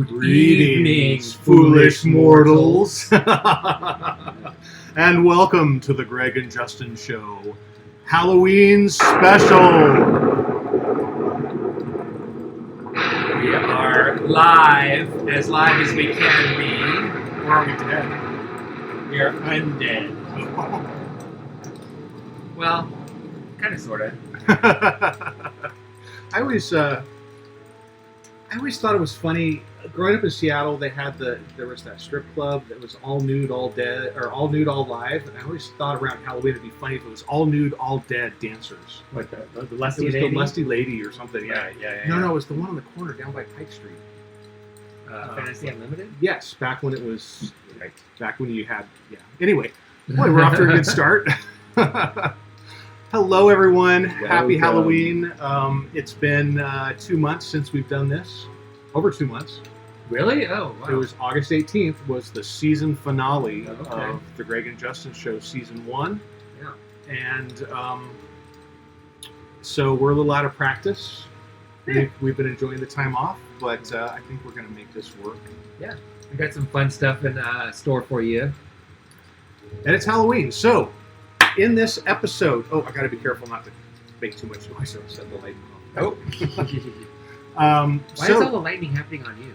Greetings, foolish mortals, and welcome to the Greg and Justin Show Halloween Special. We are live as we can be. Or are we dead? We are undead. Well, kind of, sort of. I always thought it was funny. Growing up in Seattle, there was that strip club that was all nude, all dead, or all nude, all live. And I always thought around Halloween it'd be funny if it was all nude, all dead dancers. Like the lusty it was lady? the lusty lady or something. Yeah. No, it was the one on the corner down by Pike Street. Fantasy Unlimited? Yes, back when it was. Right. Back when you had. Yeah. Anyway, boy, we're off to a good start. Hello, everyone. Happy Halloween. It's been 2 months since we've done this. Over 2 months. Really? Oh, wow. It was August 18th was the season finale of the Greg and Justin Show Season 1. Yeah. And so we're a little out of practice. We've been enjoying the time off, but I think we're going to make this work. Yeah. We got some fun stuff in store for you. And it's Halloween. So, in this episode... Oh, I got to be careful not to make too much noise or I'll set the light off. Oh. Why is all the lightning happening on you?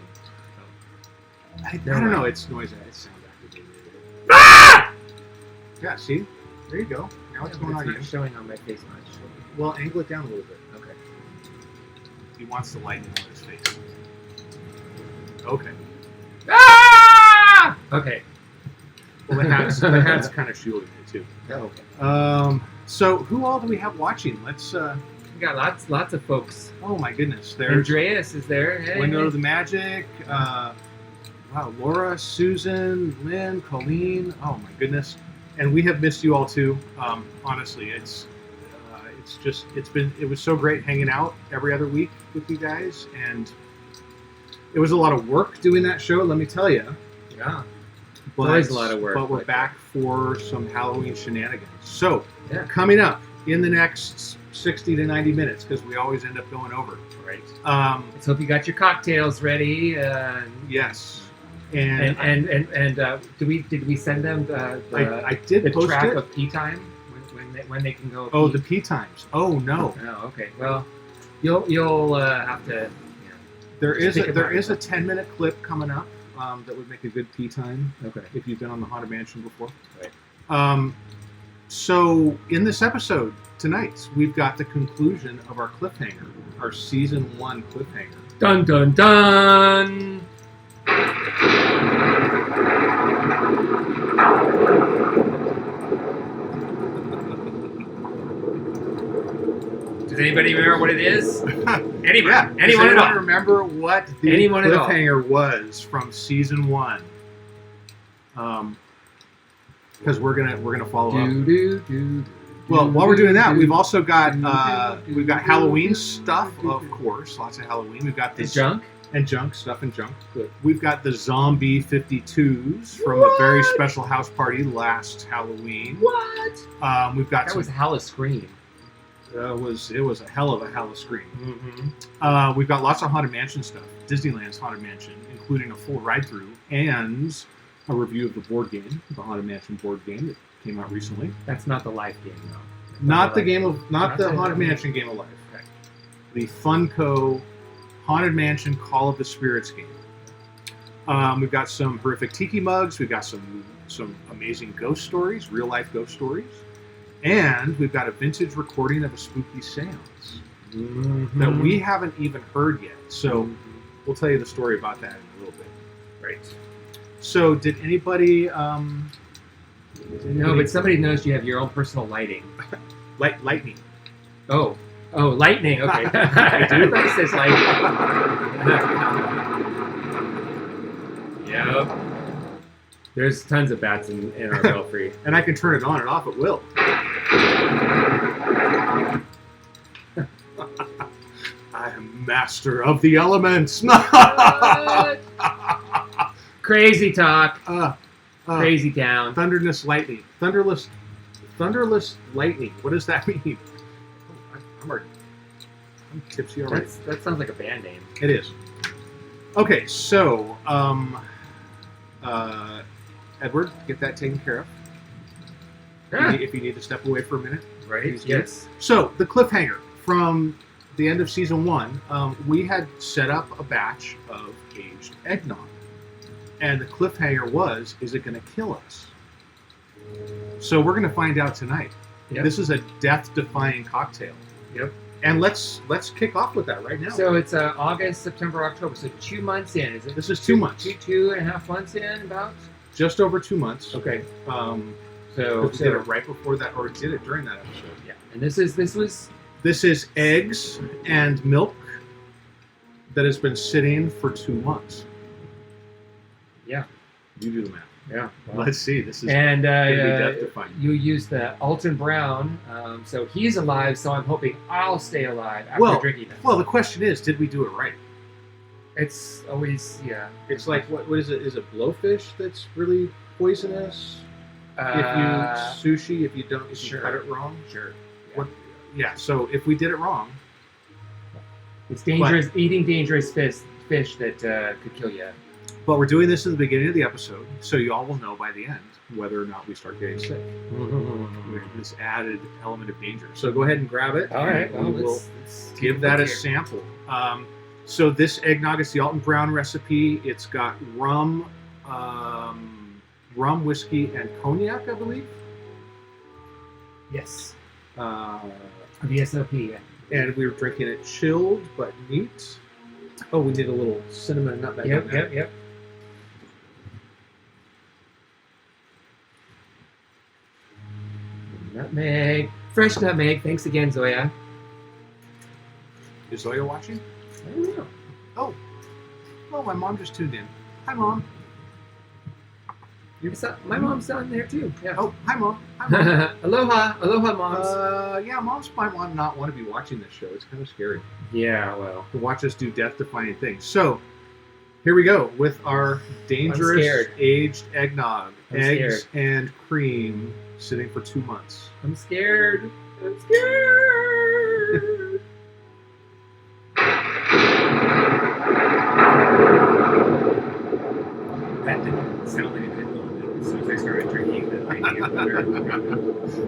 I don't know. It's noise. It's sound activated. Ah! Yeah, see? There you go. Now it's going on you. It's not showing on my face much. Well, angle it down a little bit. Okay. He wants the lightning on his face. Okay. Ah! Okay. Well, the hat's kind of shielding it too. Oh, okay. So who all do we have watching? Let's. We got lots of folks. Oh my goodness! There's Andreas is there. Hey. Window of the Magic. Wow, Laura, Susan, Lynn, Colleen. Oh my goodness! And we have missed you all too. Honestly, it was so great hanging out every other week with you guys, and it was a lot of work doing that show. Let me tell you. Yeah. But, always a lot of work. But we're back for some Halloween shenanigans. So, coming up in the next 60 to 90 minutes because we always end up going over. Right. Let's hope you got your cocktails ready. Yes. And did we send them I did the post track it. of pee time when they can go? Oh, pee? the pee times. Oh no. Oh, okay. Well, you'll have to. There is a 10-minute clip coming up that would make a good pee time. Okay. If you've been on the Haunted Mansion before. Right. So in this episode tonight, we've got the conclusion of our cliffhanger, our season 1 cliffhanger. Dun dun dun. Does anybody remember what it is? Anyone? Anyone at all? Remember what the cliffhanger was from season 1? Because we're gonna follow up. Well, while we're doing that, we've also got Halloween stuff, of course, lots of Halloween. We've got this junk stuff and junk. Good. We've got the Zom B-52s from a very special house party last Halloween. What? We've got that was hella scream. It was a hell of a hella scream. Mm-hmm. We've got lots of Haunted Mansion stuff, Disneyland's Haunted Mansion, including a full ride through and a review of the board game, the Haunted Mansion board game that came out recently. That's not the life game, though. Not the Haunted Mansion game of life. Okay. The Funko Haunted Mansion Call of the Spirits game. We've got some horrific Tiki mugs. We've got some amazing ghost stories, real life ghost stories, and we've got a vintage recording of a spooky seance that we haven't even heard yet. So we'll tell you the story about that in a little bit. Right. So did anybody? No, but somebody knows you have your own personal lighting. Lightning. Oh, lightning. Okay. I do. That says lightning. Yep. There's tons of bats in our belfry. And I can turn it on and off at will. I am master of the elements. Crazy talk. Crazy town. Thunderless lightning. Thunderless lightning. What does that mean? I'm tipsy already. That sounds like a band name. It is. Okay, so Edward, get that taken care of. If you need to step away for a minute. Right. Yes. So the cliffhanger from the end of season 1, we had set up a batch of aged eggnog. And the cliffhanger was, is it going to kill us? So we're going to find out tonight. Yep. This is a death-defying cocktail. Yep. And let's kick off with that right now. So it's August, September, October. So 2 months in, is it? This is 2 months. 2.5 months in, about? Just over 2 months. Okay. So we did it right before that, or did it during that episode. Yeah. And this is eggs and milk that has been sitting for 2 months. Yeah. You do the math. Yeah. Well, let's see. This is and death-defying. You use the Alton Brown, so he's alive. So I'm hoping I'll stay alive after drinking this. Well, the question is, did we do it right? It's always It's like what is it? Is it blowfish that's really poisonous? If you sushi, if you cut it wrong, sure. Yeah. So if we did it wrong, it's dangerous. Eating dangerous fish that could kill you. But we're doing this in the beginning of the episode, so you all will know by the end whether or not we start getting sick. With this added element of danger. So go ahead and grab it. All right. Well, we'll give that a sample. So this eggnog is the Alton Brown recipe. It's got rum, whiskey, and cognac, I believe. Yes. The SOP. Yeah. And we were drinking it chilled but neat. Oh, we did a little cinnamon and nutmeg. Yep. Nutmeg. Fresh nutmeg. Thanks again, Zoya. Is Zoya watching? I don't know. Oh, my mom just tuned in. Hi, Mom. My mom's on there, too. Yeah. Oh, hi, Mom. Hi, Mom. Aloha, Moms. Yeah, Moms might not want to be watching this show. It's kind of scary. Yeah, well. To watch us do death-defying things. So, here we go with our dangerous aged eggnog. Eggs and cream sitting for 2 months. I'm scared.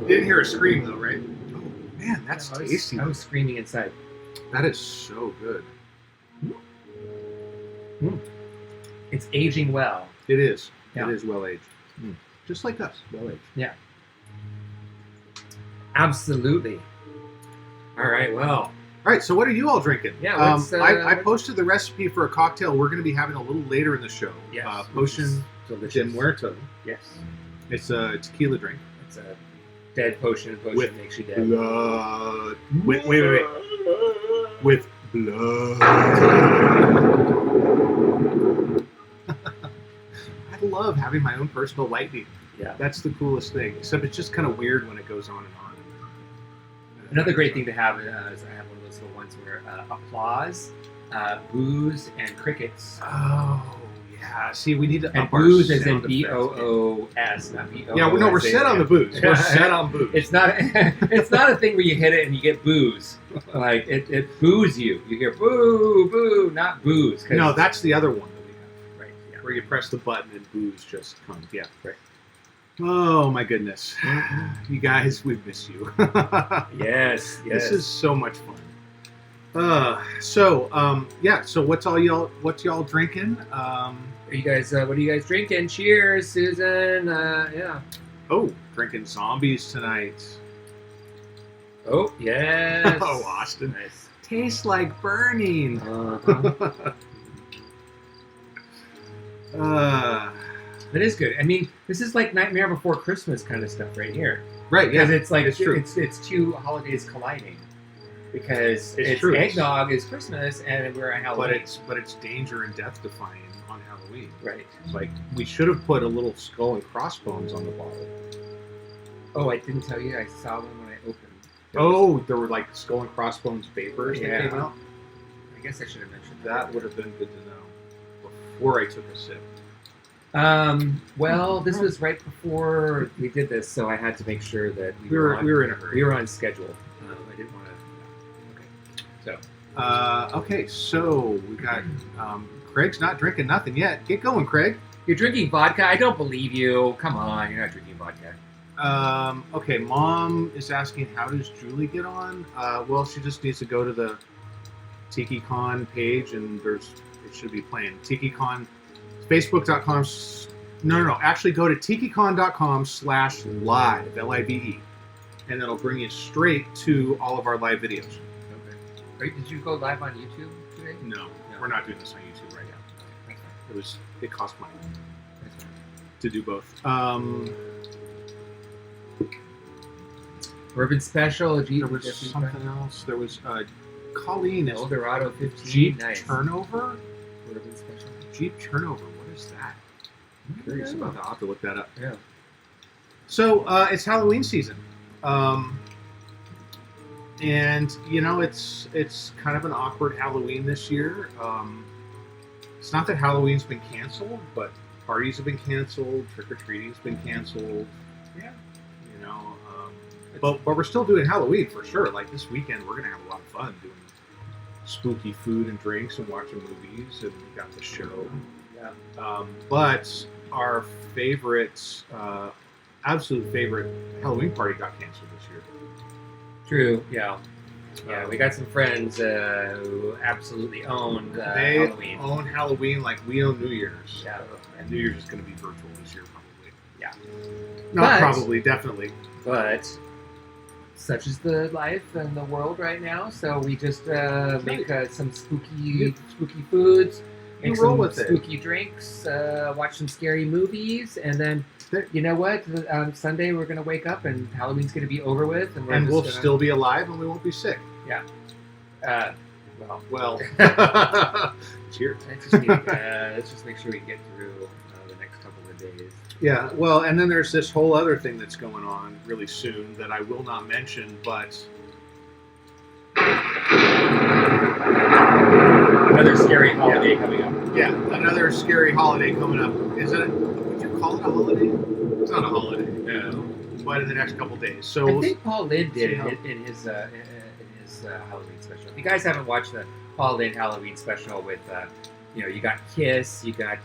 Didn't hear a scream though, right? Oh man, that's tasty. I was screaming inside. That is so good. It's aging well. It is. Yeah. It is well aged. Just like us, well aged. Yeah. Absolutely. All right. Well. All right. So, what are you all drinking? Yeah. I posted the recipe for a cocktail we're going to be having a little later in the show. Yes. Potion de Muerte. Yes. It's a tequila drink. It's a dead potion. Potion makes you dead. Blood. Wait. With blood. I love having my own personal lightning. Yeah. That's the coolest thing. Except it's just kind of weird when it goes on and on. Another great thing to have is I have one of those little ones where applause, booze, and crickets. Oh, yeah. See, we need to and up our booze as in sound BOOS, not BOO. Yeah, no, we're set on the booze. We're set on booze. It's not a thing where you hit it and you get booze. Like, it boos you. You hear boo, boo, not booze. No, that's the other one that we have. Right, yeah. Where you press the button and booze just comes. Yeah. Right. Oh, my goodness. You guys, we miss you. Yes. This is so much fun. So what's y'all drinking? Are you guys, what are you guys drinking? Cheers, Susan. Yeah. Oh, drinking zombies tonight. Oh, yes. Oh, Austin. Nice. Tastes like burning. That is good. I mean, this is like Nightmare Before Christmas kind of stuff right here. Right, yeah. Because it's like it's true. It's two holidays colliding. Because It's true. eggnog is Christmas and we're at Halloween. But it's danger and death defying on Halloween. Right. It's like we should have put a little skull and crossbones on the bottle. Oh, I didn't tell you. I saw one when I opened. There were like skull and crossbones vapors that came out. I guess I should have mentioned That would have been good to know before I took a sip. Well, this was right before we did this, so I had to make sure that we were in a hurry. We were on schedule. I didn't want to. Okay, so we got Craig's not drinking nothing yet. Get going, Craig. You're drinking vodka? I don't believe you. Come on, you're not drinking vodka. Okay, Mom is asking, how does Julie get on? Well, she just needs to go to the TikiCon page, and it should be playing. TikiCon, Facebook.com. No. Actually, go to TikiCon.com/live, LIVE, and that'll bring you straight to all of our live videos. Okay. Wait, did you go live on YouTube today? No, we're not doing this on YouTube right now. It cost money to do both. Urban Special. There was something else. There was Colleen. Eldorado 15. Jeep nice. Turnover. Urban Special. Jeep Turnover. What is that? I'm curious about that. I'll have to look that up. Yeah. So it's Halloween season, and it's kind of an awkward Halloween this year. It's not that Halloween's been canceled, but parties have been canceled. Trick or treating's been canceled. Yeah. But we're still doing Halloween for sure. Like this weekend, we're gonna have a lot of fun doing spooky food and drinks and watching movies, and we got the show. Yeah. But our absolute favorite Halloween party got canceled this year. True. Yeah. Yeah, we got some friends who absolutely owned Halloween. They own Halloween like we own New Year's. Yeah. And New Year's is going to be virtual this year, probably. Yeah. Definitely. But such is the life and the world right now. So we just make some spooky foods, make some spooky drinks, watch some scary movies, and then you know what? Sunday we're going to wake up and Halloween's going to be over with, and we'll still be alive and we won't be sick. Yeah. Well. Cheers. Let's just make sure we get through the next couple of days. Yeah, well, and then there's this whole other thing that's going on really soon that I will not mention, but another scary holiday coming up. Yeah, another scary holiday coming up. Would you call it a holiday? It's not a holiday. No. But in the next couple days. So I think Paul Lynde did it in his Halloween special. If you guys haven't watched the Paul Lynde Halloween special with you got Kiss, you got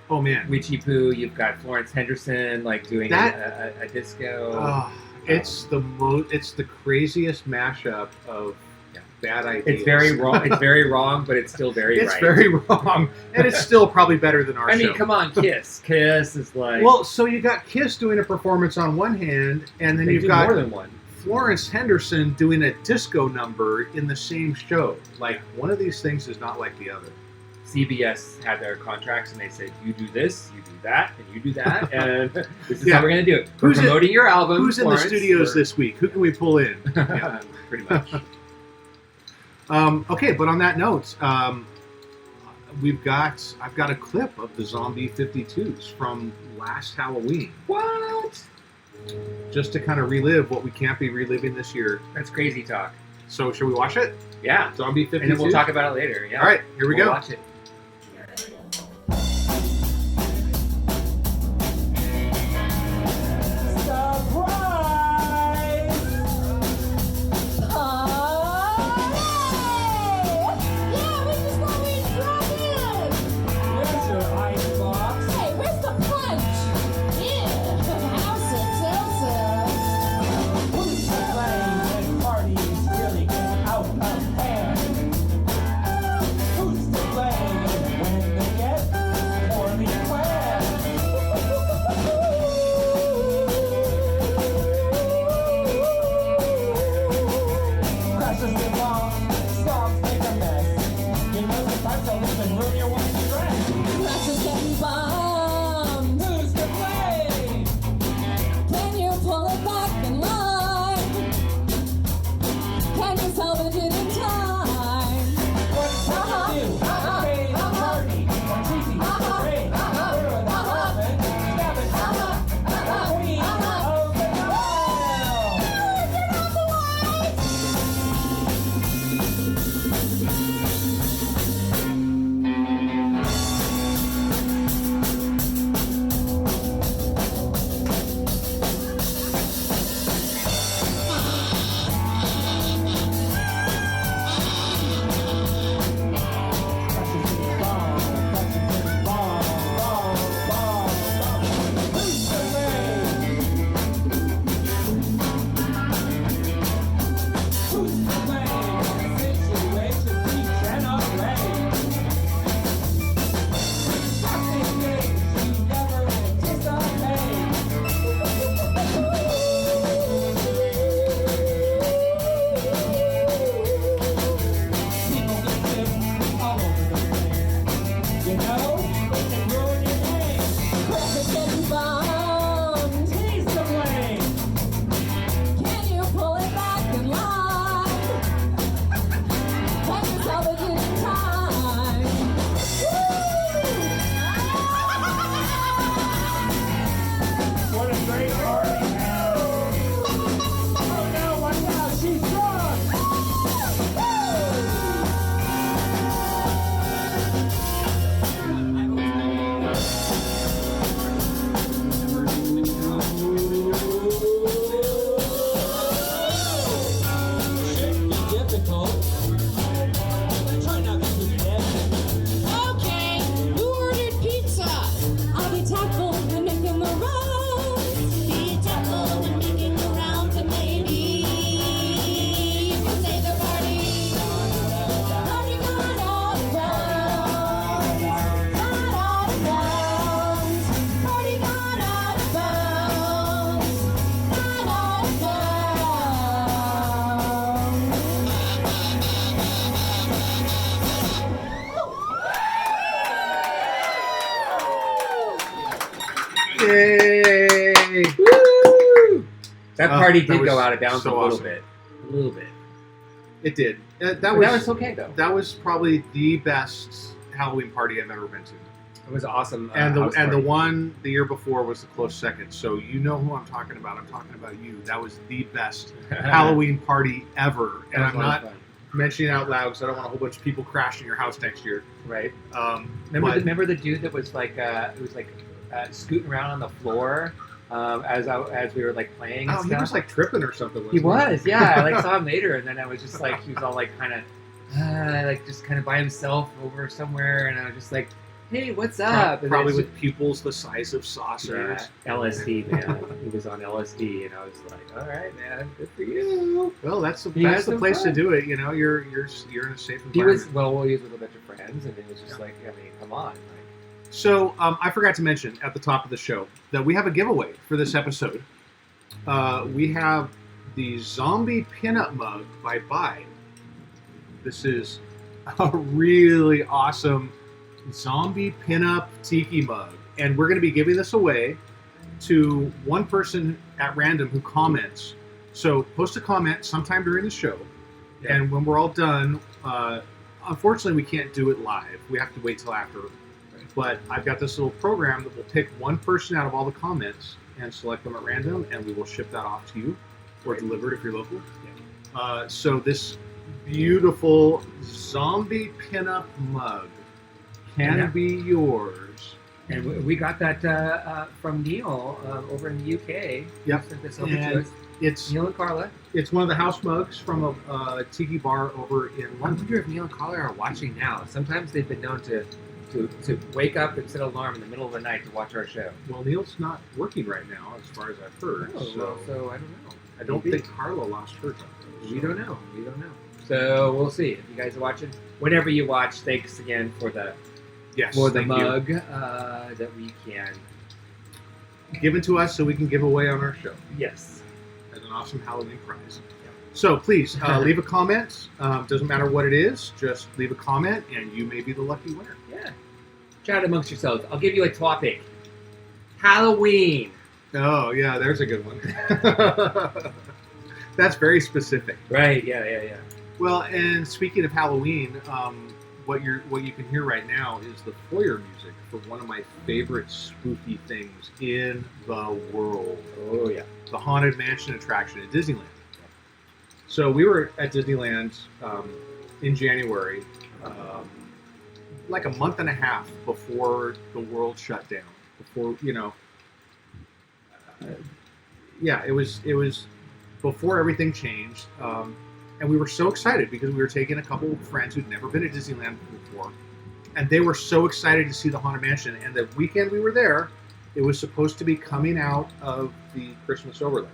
oh man, Witchy Poo, you've got Florence Henderson like doing a disco. It's the craziest mashup of bad ideas. It's very wrong. It's very wrong, but it's still very it's right. very wrong, and it's still probably better than our show. I mean, come on, Kiss. Kiss is like... Well, so you got Kiss doing a performance on one hand, and then you've got more than one. Florence Henderson doing a disco number in the same show. Like, one of these things is not like the other. CBS had their contracts, and they said, you do this, you do that, and you do that, and this is how we're going to do it. We're promoting your album, Who's Florence, in the studios this week? Who can we pull in? Yeah, pretty much. Okay, but on that note, I've got a clip of the Zom B-52s from last Halloween. What? Just to kind of relive what we can't be reliving this year. That's crazy talk. So, should we watch it? Yeah. Zom B-52s? And then we'll talk about it later. Yeah. All right, here we go. Watch it. Yay! Woo! That party did go out of bounds so a little awesome. bit. A little bit. It did. That was okay, though. That was probably the best Halloween party I've ever been to. It was awesome. And the one the year before was the close second. So you know who I'm talking about. I'm talking about you. That was the best Halloween party ever. And I'm not mentioning it out loud because I don't want a whole bunch of people crashing your house next year. Right. Remember the dude that was like scooting around on the floor as we were like playing and stuff? He was like tripping or something. He was, yeah. I like saw him later, and then I was just like, he was all like kind of like just kind of by himself over somewhere, and I was just like, "Hey, what's up?" And Probably with pupils the size of saucers. Yeah, LSD, man. He was on LSD, and I was like, "All right, man, good for you." Well, that's the place to do it. You know, you're in a safe environment. He was with a bunch of friends, and it was just like, I mean, come on. Like, so I forgot to mention at the top of the show that we have a giveaway for this episode. We have the Zombie Pinup Mug by Bai. This is a really awesome Zombie Pinup Tiki Mug. And we're going to be giving this away to one person at random who comments. So post a comment sometime during the show. Yeah. And when we're all done, unfortunately we can't do it live. We have to wait till after. But I've got this little program that will pick one person out of all the comments and select them at random, and we will ship that off to you or deliver it if you're local. Yeah. So this beautiful Zombie Pinup Mug can be yours. And we got that from Neil over in the UK. Yep. Sent this over to us. It's Neil and Carla. It's one of the house mugs from a tiki bar over in London. I wonder if Neil and Carla are watching now. Sometimes they've been known to wake up and set an alarm in the middle of the night to watch our show. Well, Neil's not working right now, as far as I've heard. Oh, so I don't know. I don't think Carla lost her job. We don't know. So we'll see. If you guys are watching, whenever you watch, thanks again for the mug that we can give it to us so we can give away on our show. Yes, as an awesome Halloween prize. So please leave a comment. Doesn't matter what it is, just leave a comment, and you may be the lucky winner. Yeah. Chat amongst yourselves. I'll give you a topic. Halloween. Oh yeah, there's a good one. That's very specific. Right. Yeah. Well, and speaking of Halloween, what you can hear right now is the foyer music for one of my favorite spooky things in the world. Oh yeah, the Haunted Mansion attraction at Disneyland. So we were at Disneyland in January, like a month and a half before the world shut down. Before it was before everything changed. And we were so excited because we were taking a couple of friends who'd never been to Disneyland before. And they were so excited to see the Haunted Mansion. And the weekend we were there, it was supposed to be coming out of the Christmas overlay.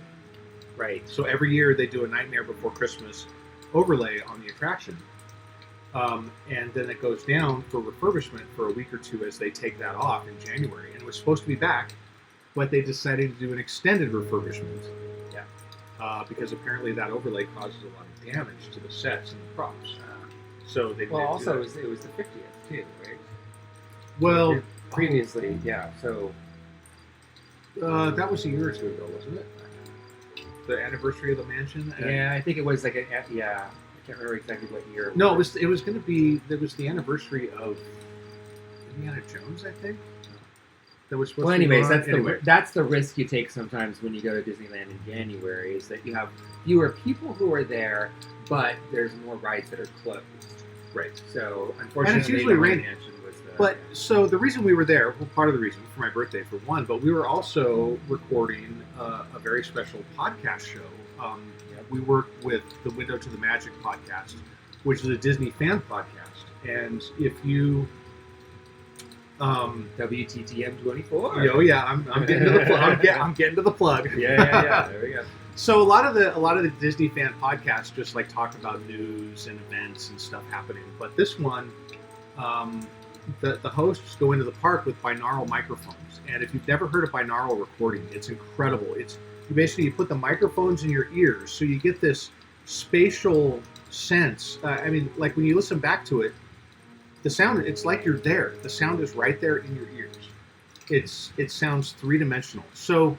Right. So every year they do a Nightmare Before Christmas overlay on the attraction. And then it goes down for refurbishment for a week or two as they take that off in January. And it was supposed to be back, but they decided to do an extended refurbishment. Because apparently that overlay causes a lot of damage to the sets and the props. So they also it was the 50th too, right? Well, previously, yeah. So that was a year or two ago, wasn't it? The anniversary of the mansion. Yeah, I think it was like I can't remember exactly what year. No, it was going to be. It was the anniversary of Indiana Jones, I think. That was supposed that's the risk you take sometimes when you go to Disneyland in January, is that you have fewer people who are there, but there's more rides that are closed. Right. So unfortunately, and it's usually raining. So the reason we were there, well, part of the reason for my birthday for one, but we were also recording a very special podcast show. We worked with the Window to the Magic podcast, which is a Disney fan podcast, and if you WTTM 24. Oh yeah, I'm getting to the plug. I'm getting to the plug. Yeah. There we go. So a lot of the Disney fan podcasts just like talk about news and events and stuff happening. But this one, the hosts go into the park with binaural microphones, and if you've never heard of binaural recording, it's incredible. It's you put the microphones in your ears, so you get this spatial sense. I mean, like when you listen back to it. The sound, it's like you're there. The sound is right there in your ears. It sounds three-dimensional. So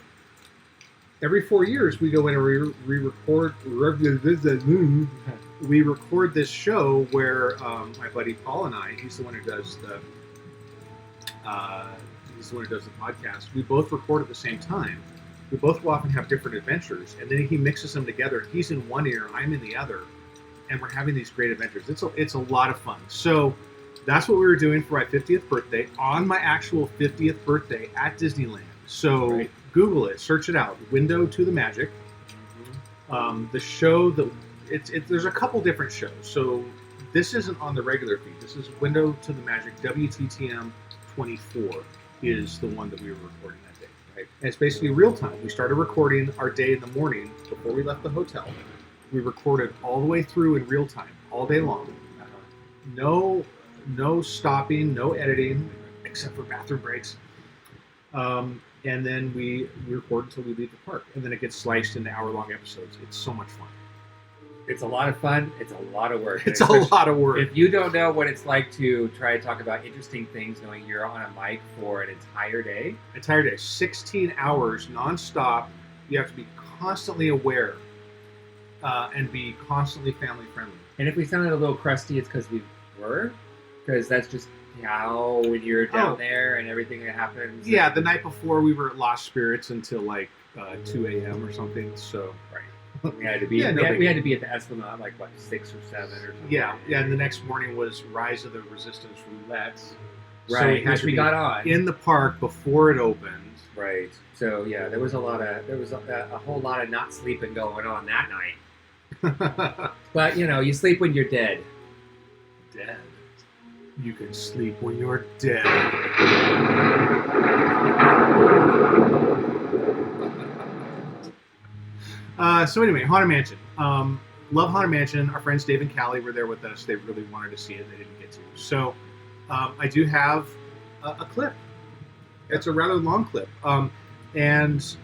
every 4 years we go in and we record this show where my buddy Paul and I, he's the one who does the podcast. We both record at the same time. We both go off and have different adventures, and then he mixes them together. He's in one ear, I'm in the other, and we're having these great adventures. It's a lot of fun. So that's what we were doing for my 50th birthday, on my actual 50th birthday at Disneyland. So Google it, search it out, Window to the Magic. The show, there's a couple different shows. So this isn't on the regular feed. This is Window to the Magic WTTM 24 is the one that we were recording that day. Right? And it's basically real time. We started recording our day in the morning before we left the hotel. We recorded all the way through in real time, all day long. No stopping, no editing, except for bathroom breaks. And then we record until we leave the park. And then it gets sliced into hour-long episodes. It's so much fun. It's a lot of fun. It's a lot of work. It's a lot of work. If you don't know what it's like to try to talk about interesting things, knowing you're on a mic for an entire day. 16 hours nonstop. You have to be constantly aware and be constantly family friendly. And if we sounded a little crusty, it's because we were. Because that's just how when you're down there and everything that happens. Yeah, the night before we were at Lost Spirits until like 2 a.m. or something. So right. We had to be. we had to be at the Esplanade like what 6 or 7 or something. Yeah, and the next morning was Rise of the Resistance Roulette. Right, so which we got on in the park before it opened. Right. So yeah, there was a whole lot of not sleeping going on that night. But you sleep when you're dead. Dead. You can sleep when you're dead. So anyway, Haunted Mansion. Love Haunted Mansion. Our friends Dave and Callie were there with us. They really wanted to see it. They didn't get to. So I do have a clip. It's a rather long clip. So is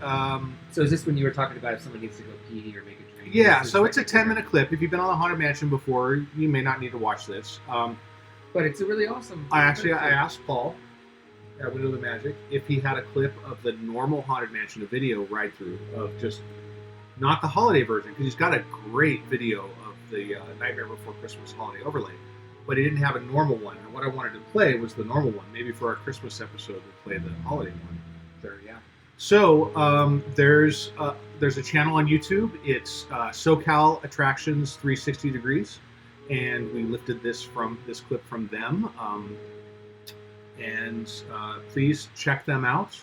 this when you were talking about if someone needs to go pee or make a drink? Yeah, so it's a 10-minute clip. If you've been on the Haunted Mansion before, you may not need to watch this. But it's a really awesome. I asked Paul at Window of the Magic if he had a clip of the normal Haunted Mansion, a video ride through of just not the holiday version, because he's got a great video of the Nightmare Before Christmas holiday overlay, but he didn't have a normal one. And what I wanted to play was the normal one. Maybe for our Christmas episode, we'll play the holiday one. Sure, yeah. So there's a channel on YouTube. It's SoCal Attractions 360 Degrees. And we lifted this clip from them. Please check them out.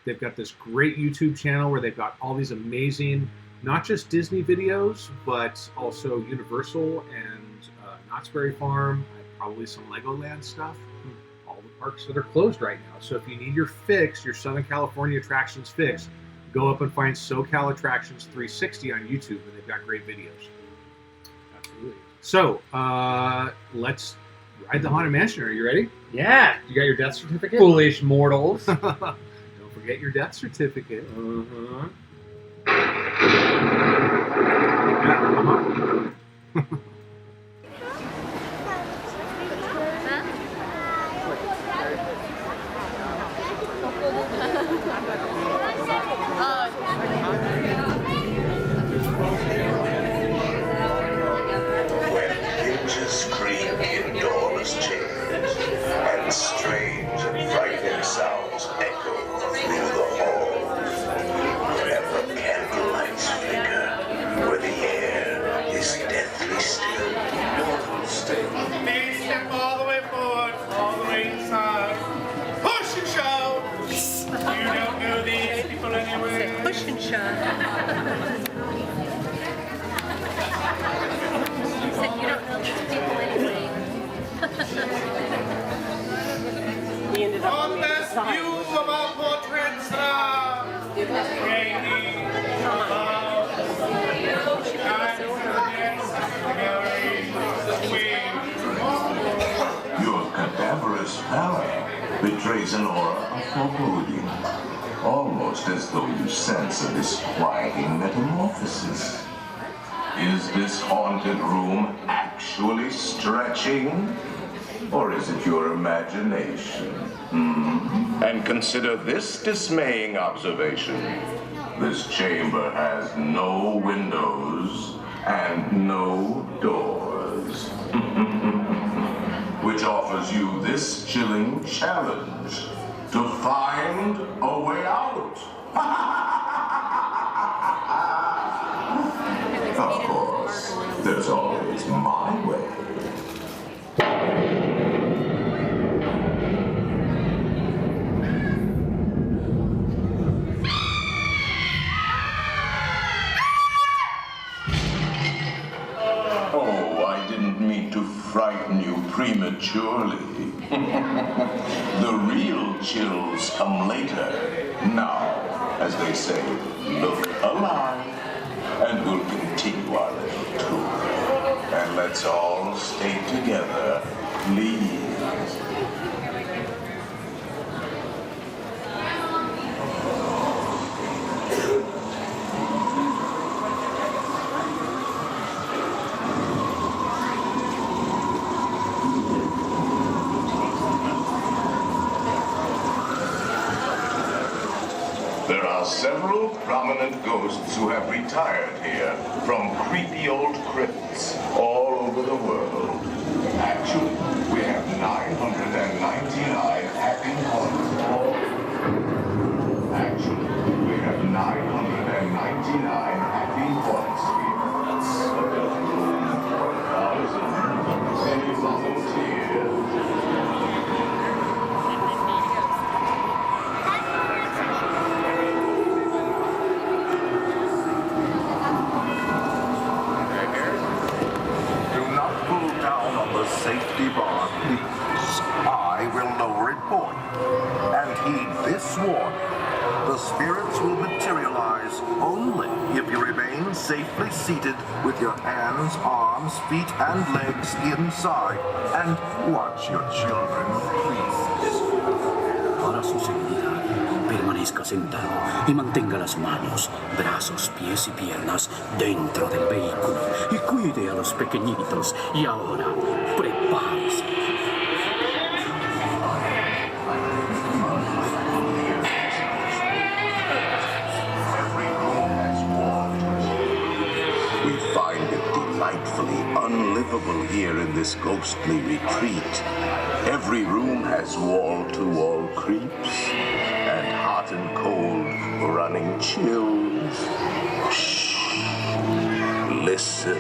They've got this great YouTube channel where they've got all these amazing, not just Disney videos, but also Universal and Knott's Berry Farm, probably some Legoland stuff. All the parks that are closed right now. So if you need your fix, your Southern California attractions fix, go up and find SoCal Attractions 360 on YouTube, and they've got great videos. So, let's ride the Haunted Mansion. Are you ready? Yeah. You got your death certificate? Foolish mortals. Don't forget your death certificate. Uh-huh. Scream in doorless chambers, and strange and frightening sounds echo through the halls. And the candlelights flicker, where the air is deathly still. Please step all the way forward, all the way inside. Push and shove! You don't know these people anyway. Push and shove. You don't know these people anyway. He ended up on the other Best side. view of our portraits now. Raining above. Your cadaverous pallor betrays an aura of foreboding, almost as though you sense a disquieting metamorphosis. Is this haunted room actually stretching? Or is it your imagination? And consider this dismaying observation. This chamber has no windows and no doors. Which offers you this chilling challenge to find a way out. Of course, there's always my way. Oh, I didn't mean to frighten prematurely. The real chills come later. Now, as they say, look alive, and we'll continue our little tour. And let's all stay together, please. There are several prominent ghosts who have retired here from creepy old crypts all over the world. Actually, we have 999 happy haunts. Actually, we have 999 happy haunts here. That's enough room for 1,000 any volunteers. Safety bar, please. I will lower it for you. And heed this warning. The spirits will materialize only if you remain safely seated with your hands, arms, feet, and legs inside. And watch your children, please. Para su seguridad, permanezca sentado y mantenga las manos, brazos, pies y piernas dentro del vehículo y cuide a los pequeñitos. Y ahora, prepárese. We find it delightfully unlivable here in this ghostly retreat. Every room has wall-to-wall creeps, and hot and cold running chills. Shh. Listen.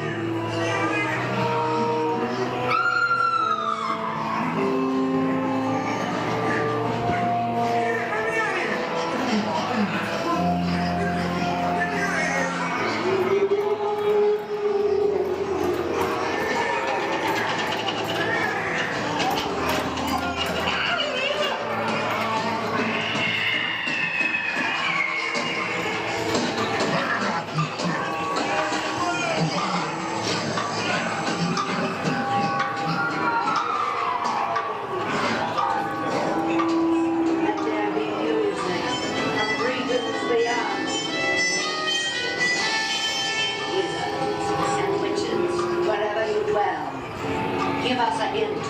Give us a hint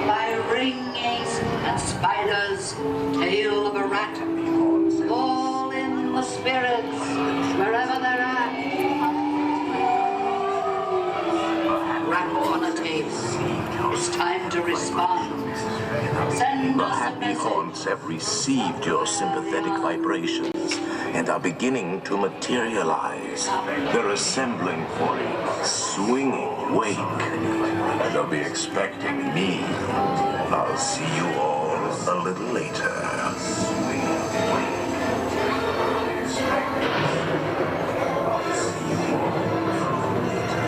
by ringings and spiders, tail of a rat, all in the spirits, wherever they're at. Rat on a tape. It's time to respond. Send The us a happy message. haunts have received your sympathetic vibrations and are beginning to materialize. They're assembling for a swinging wake, and they'll be expecting me. I'll see you all a little later. Swinging wake. I'll see you all a little later.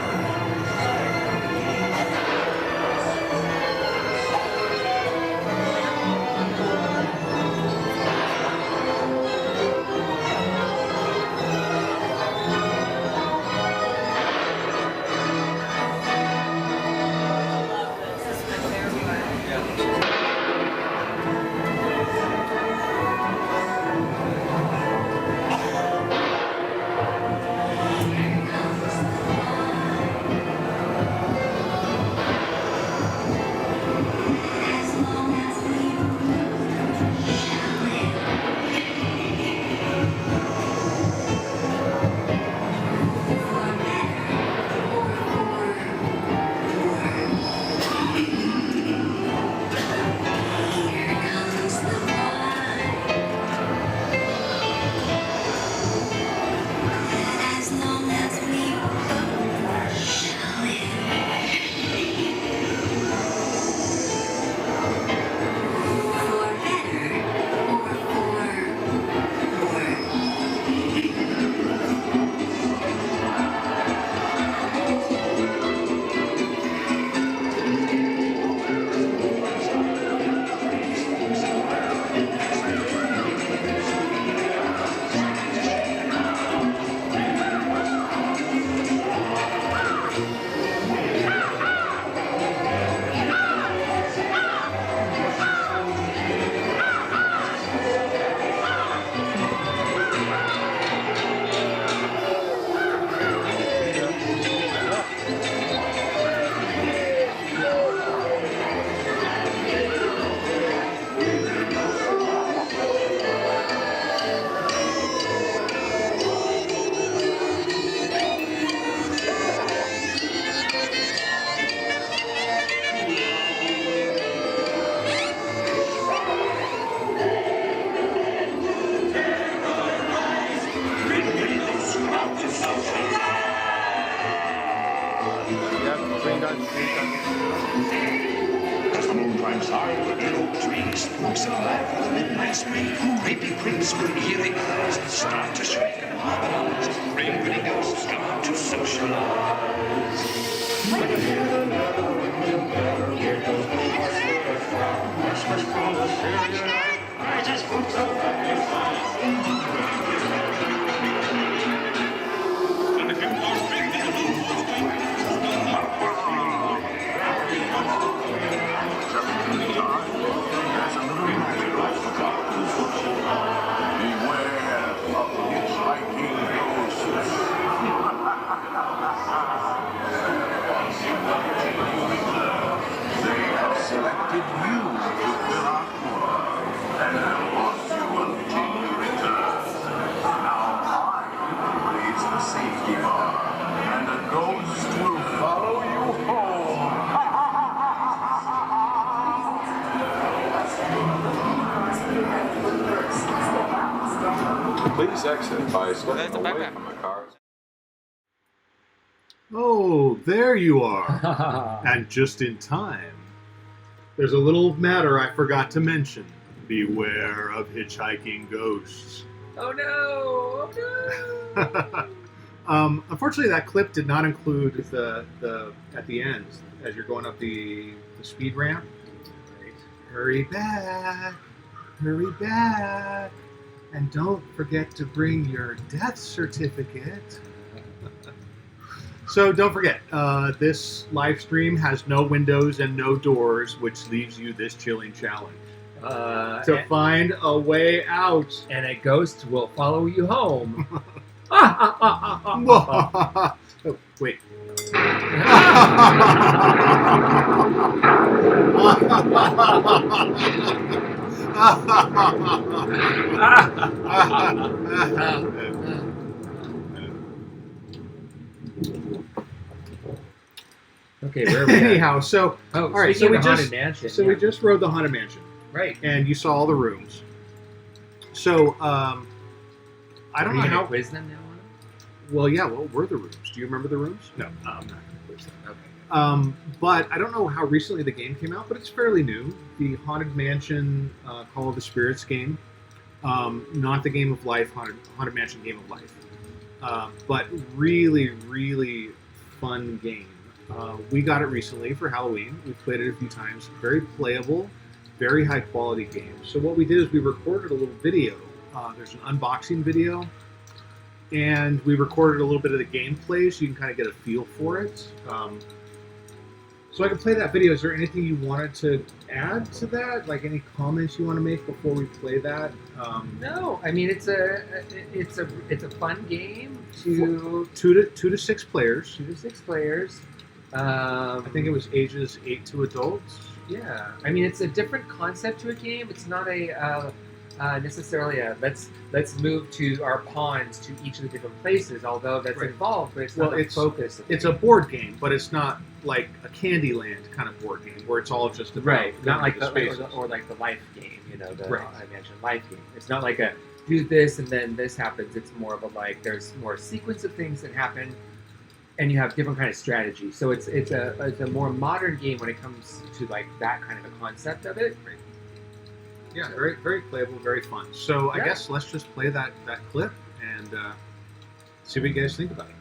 Survive for the midnight spree. Creepy creeps with eerie eyes start to shrink and harmonize. Bring pretty ghosts come to Please exit by stepping away from the cars. Oh, there you are. And just in time. There's a little matter I forgot to mention. Beware of hitchhiking ghosts. Oh no! Oh no! Unfortunately, that clip did not include the at the end as you're going up the speed ramp. Right. Hurry back, and don't forget to bring your death certificate. So don't forget, this live stream has no windows and no doors, which leaves you this chilling challenge. To find a way out. And a ghost will follow you home. Oh, wait. Okay, where are we? Anyhow, so all right, so we just mansion, we just rode the Haunted Mansion, right? And you saw all the rooms. So I don't know how. Quiz them now on it? Well, yeah. What were the rooms? Do you remember the rooms? No, I'm not going to quiz them. Okay. But I don't know how recently the game came out, but it's fairly new. The Haunted Mansion Call of the Spirits game, not the Game of Life, Haunted Mansion Game of Life, but really, really fun game. We got it recently for Halloween. We've played it a few times. Very playable, very high quality game. So what we did is we recorded a little video. There's an unboxing video, and we recorded a little bit of the gameplay so you can kind of get a feel for it. So I can play that video. Is there anything you wanted to add to that? Like any comments you want to make before we play that? No, I mean it's a fun game. Two to six players. 2 to 6 players. I think it was ages 8 to adults. Yeah, I mean it's a different concept to a game. It's not a necessarily a let's move to our pawns to each of the different places. Although that's involved, but it's not the focus. It's a board game, but it's not like a Candyland kind of board game where it's all just about not like the spaces. or like the life game. You know, I mentioned life game. It's not like a do this and then this happens. It's more of a like there's more sequence of things that happen. And you have different kind of strategy, so it's a more modern game when it comes to like that kind of a concept of it. Yeah, very very playable, very fun. So I guess let's just play that clip and see what you guys think about it.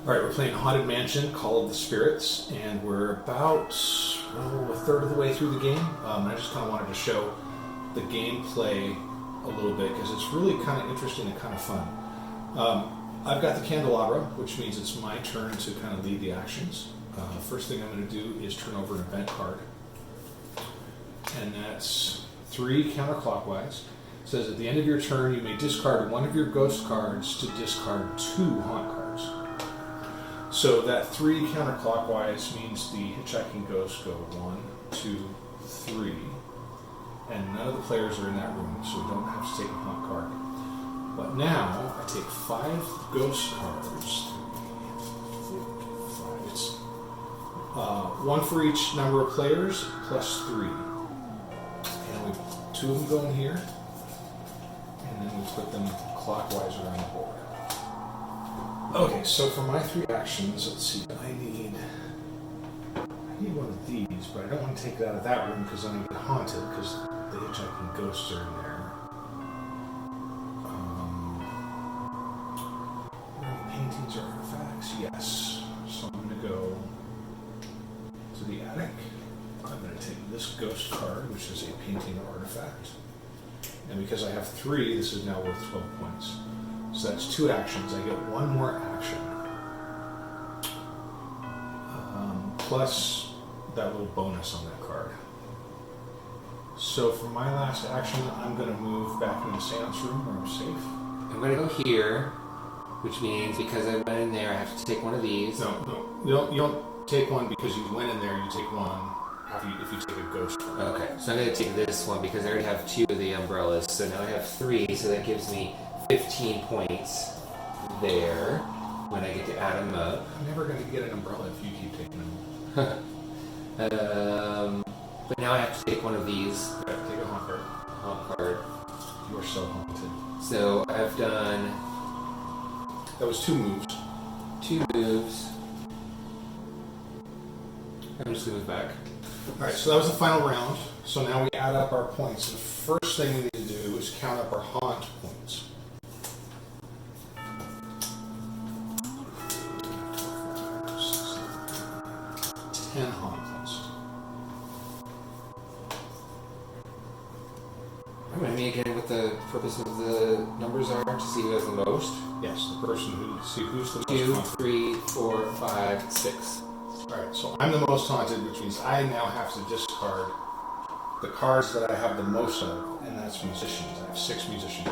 All right, we're playing Haunted Mansion, Call of the Spirits, and we're about a third of the way through the game. I just kind of wanted to show the gameplay a little bit because it's really kind of interesting and kind of fun. I've got the candelabra, which means it's my turn to kind of lead the actions. First thing I'm going to do is turn over an event card, and that's 3 counterclockwise. It says at the end of your turn, you may discard one of your ghost cards to discard 2 haunt cards. So that 3 counterclockwise means the hitchhiking ghosts go 1, 2, 3, and none of the players are in that room, so we don't have to take a haunt card. But now I take 5 ghost cards. 5. It's 1 for each number of players plus 3, and 2 of them go in here, and then we put them clockwise around the board. Okay, so for my 3 actions, let's see, I need one of these, but I don't want to take it out of that room because then I get haunted because the hitchhiking ghosts are in there. Paintings or artifacts? Yes. So I'm going to go to the attic. I'm going to take this ghost card, which is a painting or artifact. And because I have 3, this is now worth 12 points. So that's 2 actions. I get 1 more action. Plus that little bonus on that card. So for my last action, I'm going to move back into the seance room where I'm safe. I'm going to go here, which means because I went in there, I have to take one of these. No. You don't take one because you went in there. You take one if you take a ghost card. Okay, so I'm going to take this one because I already have 2 of the umbrellas. So now I have 3, so that gives me 15 points there when I get to add them up. I'm never going to get an umbrella if you keep taking them. But now I have to take one of these. You have to take a haunt card. Haunt card. You are so haunted. So I've done... That was 2 moves. 2 moves. I'm just going to move back. Alright, so that was the final round. So now we add up our points. The first thing we need to do is count up our haunt points. 10 haunt points. Remind me again what the purpose of the numbers are to see who has the most. Yes, the person who's the most 2, haunted. 3, 4, 5, 6. Alright, so I'm the most haunted, which means I now have to discard the cards that I have the most of, and that's musicians. I have 6 musicians,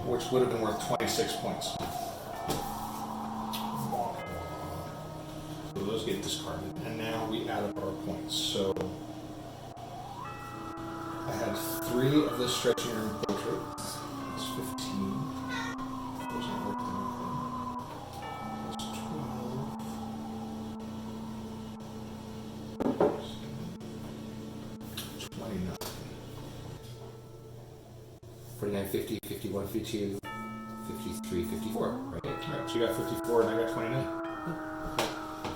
which would have been worth 26 points. So those get discarded, and now we add up our points. So I had 3 of the stretching room portraits. That's 15. Those aren't worth anything. That's 12. 29. 49, 50, 51, 52, 53, 54, right? Alright, so you got 54 and I got 29.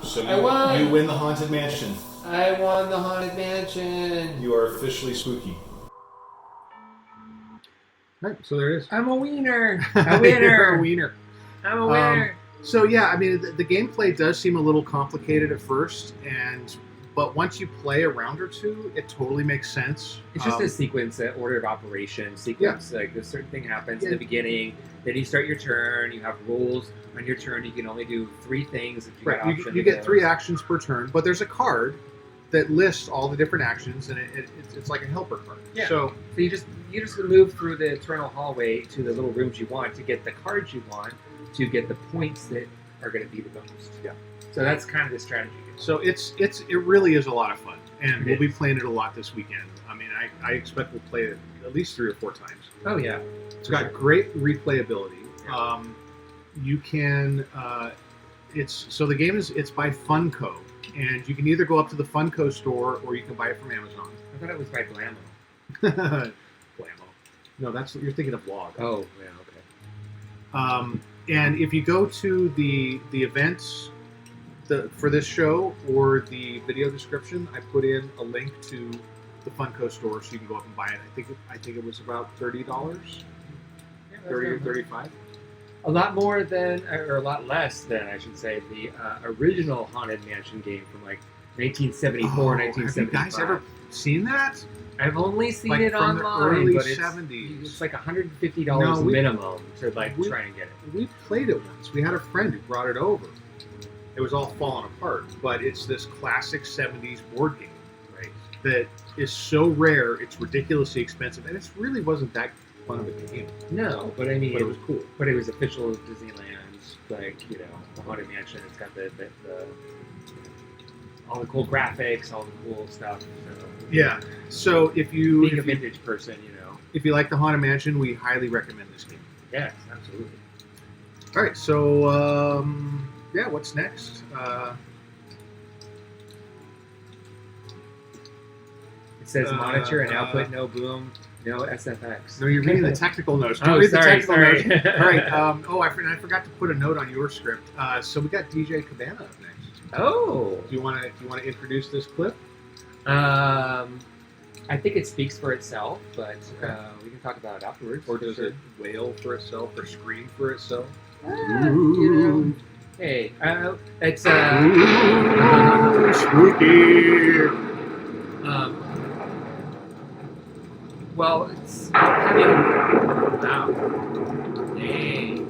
So I won! You win the Haunted Mansion. I won the Haunted Mansion! You are officially spooky. Alright, so there it is. I'm a wiener! A You're winner! a wiener. I'm a winner! So yeah, I mean, the gameplay does seem a little complicated at first, but once you play a round or 2, it totally makes sense. It's just a sequence, an order of operation sequence. Like a certain thing happens in the beginning, then you start your turn. You have rules on your turn. You can only do 3 things. If you Right, you get 3 actions per turn, but there's a card that lists all the different actions, and it's like a helper card. Yeah. So you just move through the eternal hallway to the little rooms you want to get the cards you want to get the points that are going to be the most. Yeah. So that's kind of the strategy. So it really is a lot of fun, and we'll be playing it a lot this weekend. I mean, I expect we'll play it at least 3 or 4 times. Oh yeah. It's got great replayability. You can the game is by Funko, and you can either go up to the Funko store or you can buy it from Amazon. I thought it was by Blamo. Blamo. No, that's you're thinking of Log. Oh yeah, okay. And if you go to the events for this show or the video description, I put in a link to the Funko store so you can go up and buy it. I think it was about $30, 30 or 35. A lot more than, or a lot less than, I should say, the original Haunted Mansion game from like 1974, 1975. Have you guys ever seen that? I've only seen Like it from the online, early but 70s. it's like $150 minimum to like try and get it. We played it once. We had a friend who brought it over. It was all falling apart, but it's this classic 70s board game, right? That is so rare, it's ridiculously expensive, and it really wasn't that fun of a game. No, but I mean, But it was cool. But it was official Disneyland, like, you know, the Haunted Mansion. It's got the all the cool graphics, all the cool stuff. So, Yeah. So if you being a vintage person, you know. if you like the Haunted Mansion, we highly recommend this game. Yes, absolutely. All right. So yeah, what's next? It says monitor and output, no boom, no SFX. No, you're reading the technical notes. Oh, read sorry, the technical sorry. notes. All right. I forgot to put a note on your script. So we got DJ Cabana up next. Oh. Do you want to introduce this clip? I think it speaks for itself, but we can talk about it afterwards. Or does it wail for itself or scream for itself? You know, hey, it's spooky. Well, it's having wow. Hey.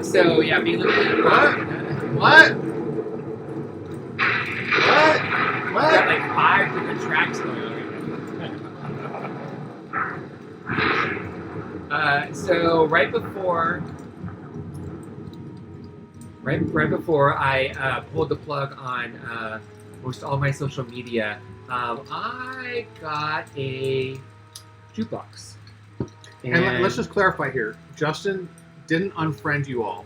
So yeah, being What? We got like 5 different tracks going on right now. So right before I pulled the plug on most all my social media, I got a jukebox. And let's just clarify here: Justin didn't unfriend you all.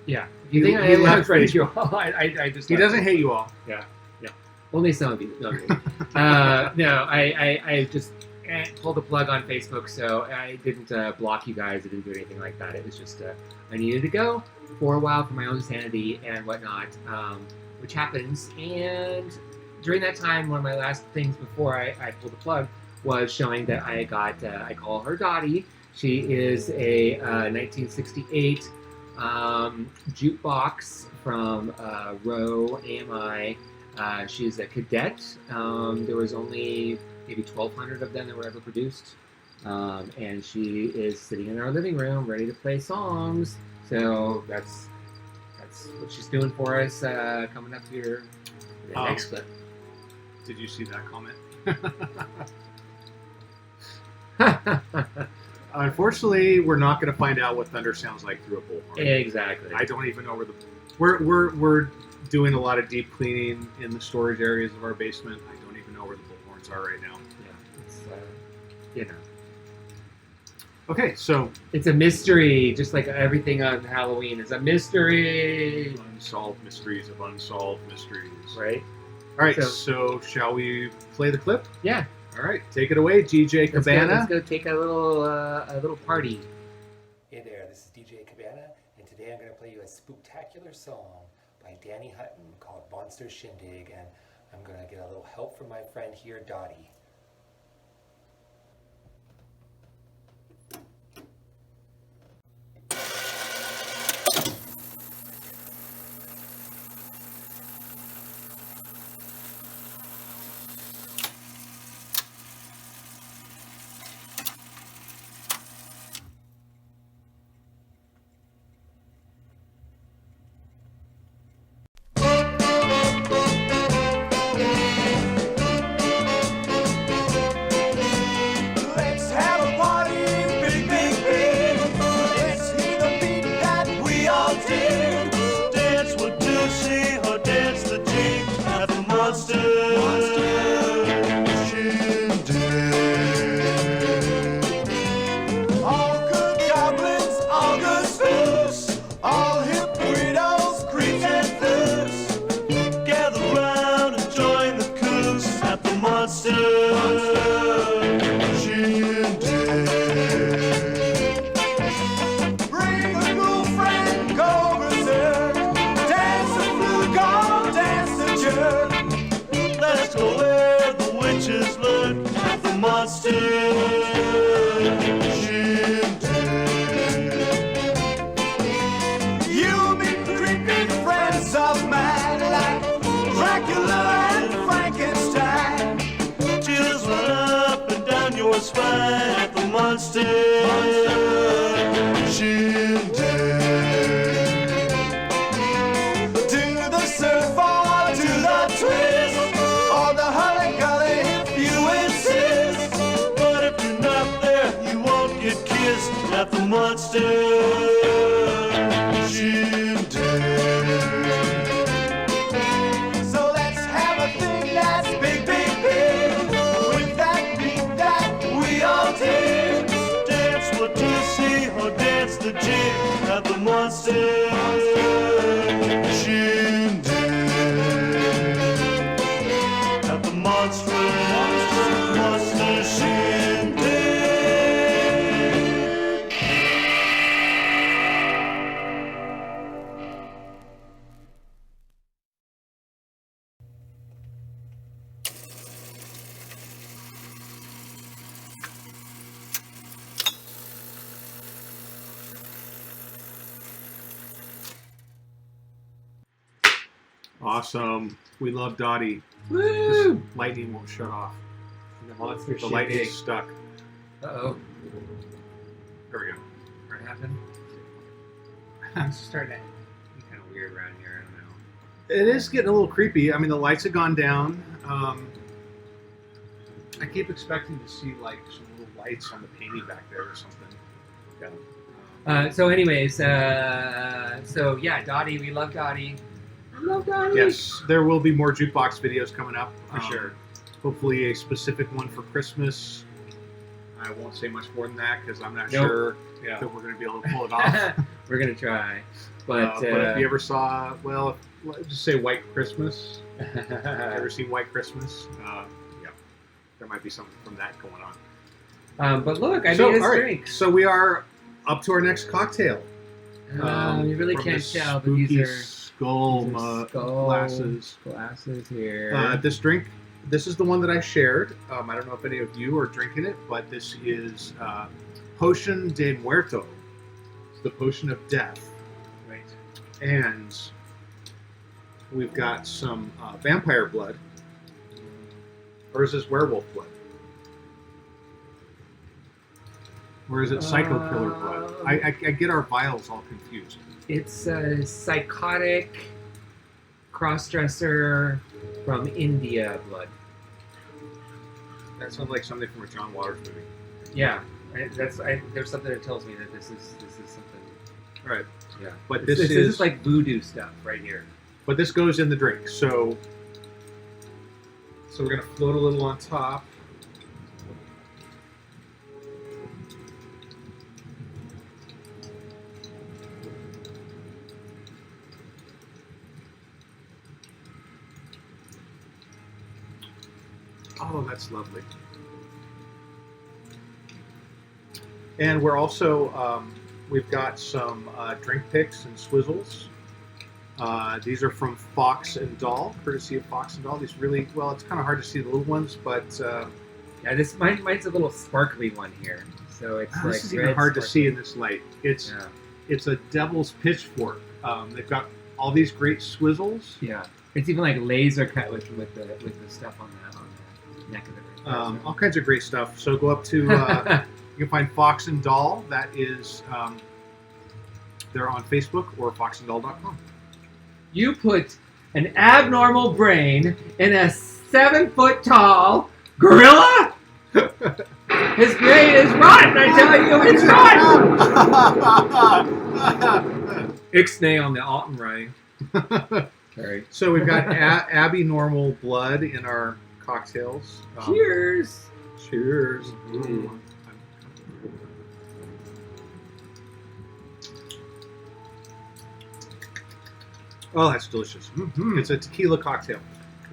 Yeah, He you think I left unfriended you all? I just He doesn't hate you all. Yeah. Only some of you. No, no, I just pulled the plug on Facebook, so I didn't block you guys. I didn't do anything like that. It was just I needed to go for a while for my own sanity and whatnot, which happens. And during that time, one of my last things before I pulled the plug was showing that I got, I call her Dottie. She is a 1968 jukebox from Row AMI. She's a cadet. There was only maybe 1,200 of them that were ever produced. And she is sitting in our living room ready to play songs. So that's what she's doing for us coming up here. The next clip. Did you see that comment? Unfortunately, we're not going to find out what thunder sounds like through a bullhorn. Exactly. I don't even know where we're doing a lot of deep cleaning in the storage areas of our basement. I don't even know where the bullhorns are right now. Yeah, it's you know. Okay, so it's a mystery, just like everything on Halloween is a mystery. Unsolved mysteries of unsolved mysteries. Right. All right. So shall we play the clip? Yeah. All right. Take it away, DJ Cabana. Let's go take a little party. Hey there, this is DJ Cabana, and today I'm going to play you a spooktacular song by Danny Hutton called Monster Shindig, and I'm going to get a little help from my friend here, Dottie. spite at the monster shindig. To the surf or to the twist, or the holly golly if you insist. But if you're not there, you won't get kissed at the monster shindig. So let's have a thing that's big, big, big. With that beat that we all dig. Dance what you see or dance the jig at the monster shindig. At the monster shindig. Awesome. We love Dottie. Woo! This lightning won't shut off. The monster The lightning's shindig. stuck. Uh-oh. There we go. What happened? It's starting to be kind of weird around here. I don't know. It is getting a little creepy. I mean, the lights have gone down. I keep expecting to see like some little lights on the painting back there or something. Yeah. So anyways, so yeah, Dottie, we love Dottie. I love Dottie. Yes, there will be more jukebox videos coming up. For sure. Hopefully a specific one for Christmas. I won't say much more than that because I'm not Nope. sure that we're going to be able to pull it off. We're going to try. But if you ever saw, well, let's just say White Christmas. Ever seen White Christmas? Yeah, there might be something from that going on. but look, I made us all right, drinks. so we are up to our next cocktail. You really from can't the tell, but these spooky are skull skull glasses. Glasses here. This drink, this is the one that I shared. I don't know if any of you are drinking it, but this is Potion de Muerto. It's the potion of death. Right. And we've got some vampire blood. Or is this werewolf blood? Or is it psycho killer blood? I get our vials all confused. It's a psychotic cross-dresser from India blood. That sounds like something from a John Waters movie. Yeah, there's something that tells me that this is something. All right. Yeah, But this this is like voodoo stuff right here. But this goes in the drink, so we're gonna float a little on top. Oh, that's lovely. And we're also, we've got some drink picks and swizzles. These are from Fox and Doll, courtesy of Fox and Doll. These really, well, it's kind of hard to see the little ones, but... yeah, mine's a little sparkly one here. So it's like this is even hard to see in this light. It's a devil's pitchfork. They've got all these great swizzles. Yeah, it's even like laser cut with the stuff on the neck of it. All kinds of great stuff. So go up to you can find Fox and Doll. That is they're on Facebook or foxanddoll.com. You put an abnormal brain in a 7-foot-tall gorilla. His brain is rotten. I tell you, it's rotten. Ixnay on the Altenray. Sorry. So we've got Abby normal blood in our cocktails. Cheers. Cheers. Ooh. Oh, that's delicious. Mm-hmm. It's a tequila cocktail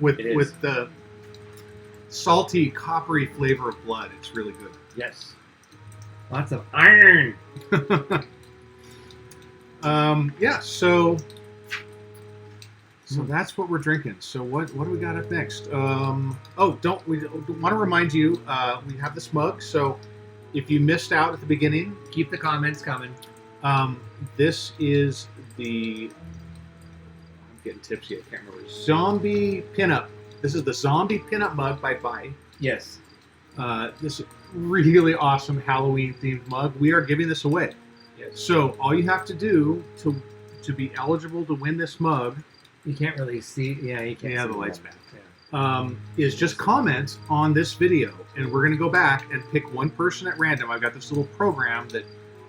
with the salty, coppery flavor of blood. It's really good. Yes. Lots of iron. Yeah, so that's what we're drinking. So what do we got up next? We want to remind you, we have this mug. So if you missed out at the beginning, keep the comments coming. This is the, I'm getting tipsy, I can't remember. Zombie pinup. This is the zombie pinup mug by Bai. Yes. this really awesome Halloween themed mug. We are giving this away. Yes. So all you have to do to be eligible to win this mug, you can't really see. Yeah, you can't. Yeah, see the light's that. back. Yeah. Is just comment on this video, and we're going to go back and pick one person at random. I've got this little program that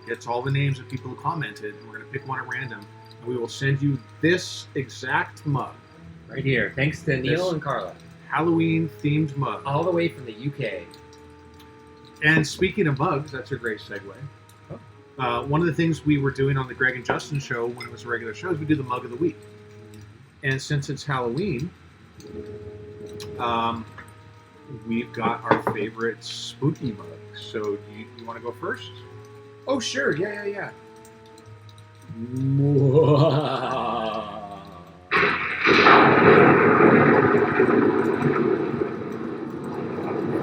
gets all the names of people who commented, and we're going to pick one at random, and we will send you this exact mug. Right here. Thanks to Neil and Carla. Halloween themed mug. All the way from the UK. And speaking of mugs, that's a great segue. One of the things we were doing on the Greg and Justin show when it was a regular show is we do the mug of the week. And since it's Halloween, we've got our favorite spooky mug. So do you want to go first? Oh, sure. Yeah.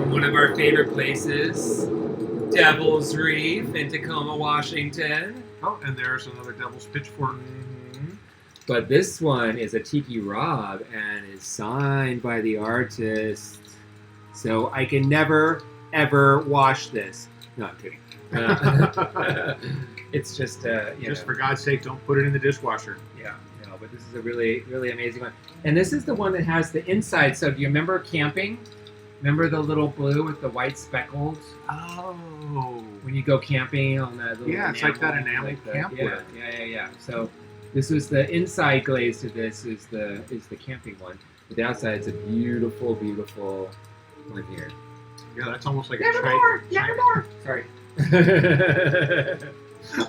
One of our favorite places, Devil's Reef in Tacoma, Washington. Oh, and there's another Devil's Pitchfork. But this one is a Tiki Rob and is signed by the artist. So I can never, ever wash this. No, I'm kidding. It's just, just for God's sake, don't put it in the dishwasher. Yeah, no, but this is a really, really amazing one. And this is the one that has the inside. So do you remember camping? Remember the little blue with the white speckles? Oh. When you go camping on that little it's like that enamel campwear. Yeah. So this was the inside glaze to this is the camping one. But the outside is a beautiful, beautiful one here. Yeah, that's almost like Nevermore! Sorry.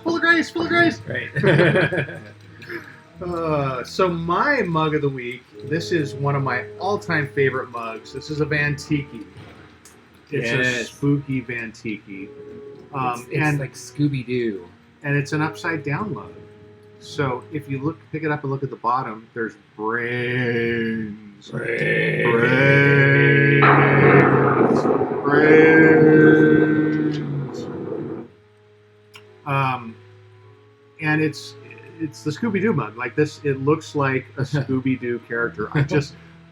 Full of grace. Right. So my mug of the week, this is one of my all-time favorite mugs. This is a Van Tiki. It's a spooky Van Tiki. It's like Scooby-Doo. And it's an upside-down mug. So if you pick it up and look at the bottom, there's brains. And it's the Scooby-Doo mug. Like this, it looks like a Scooby-Doo character.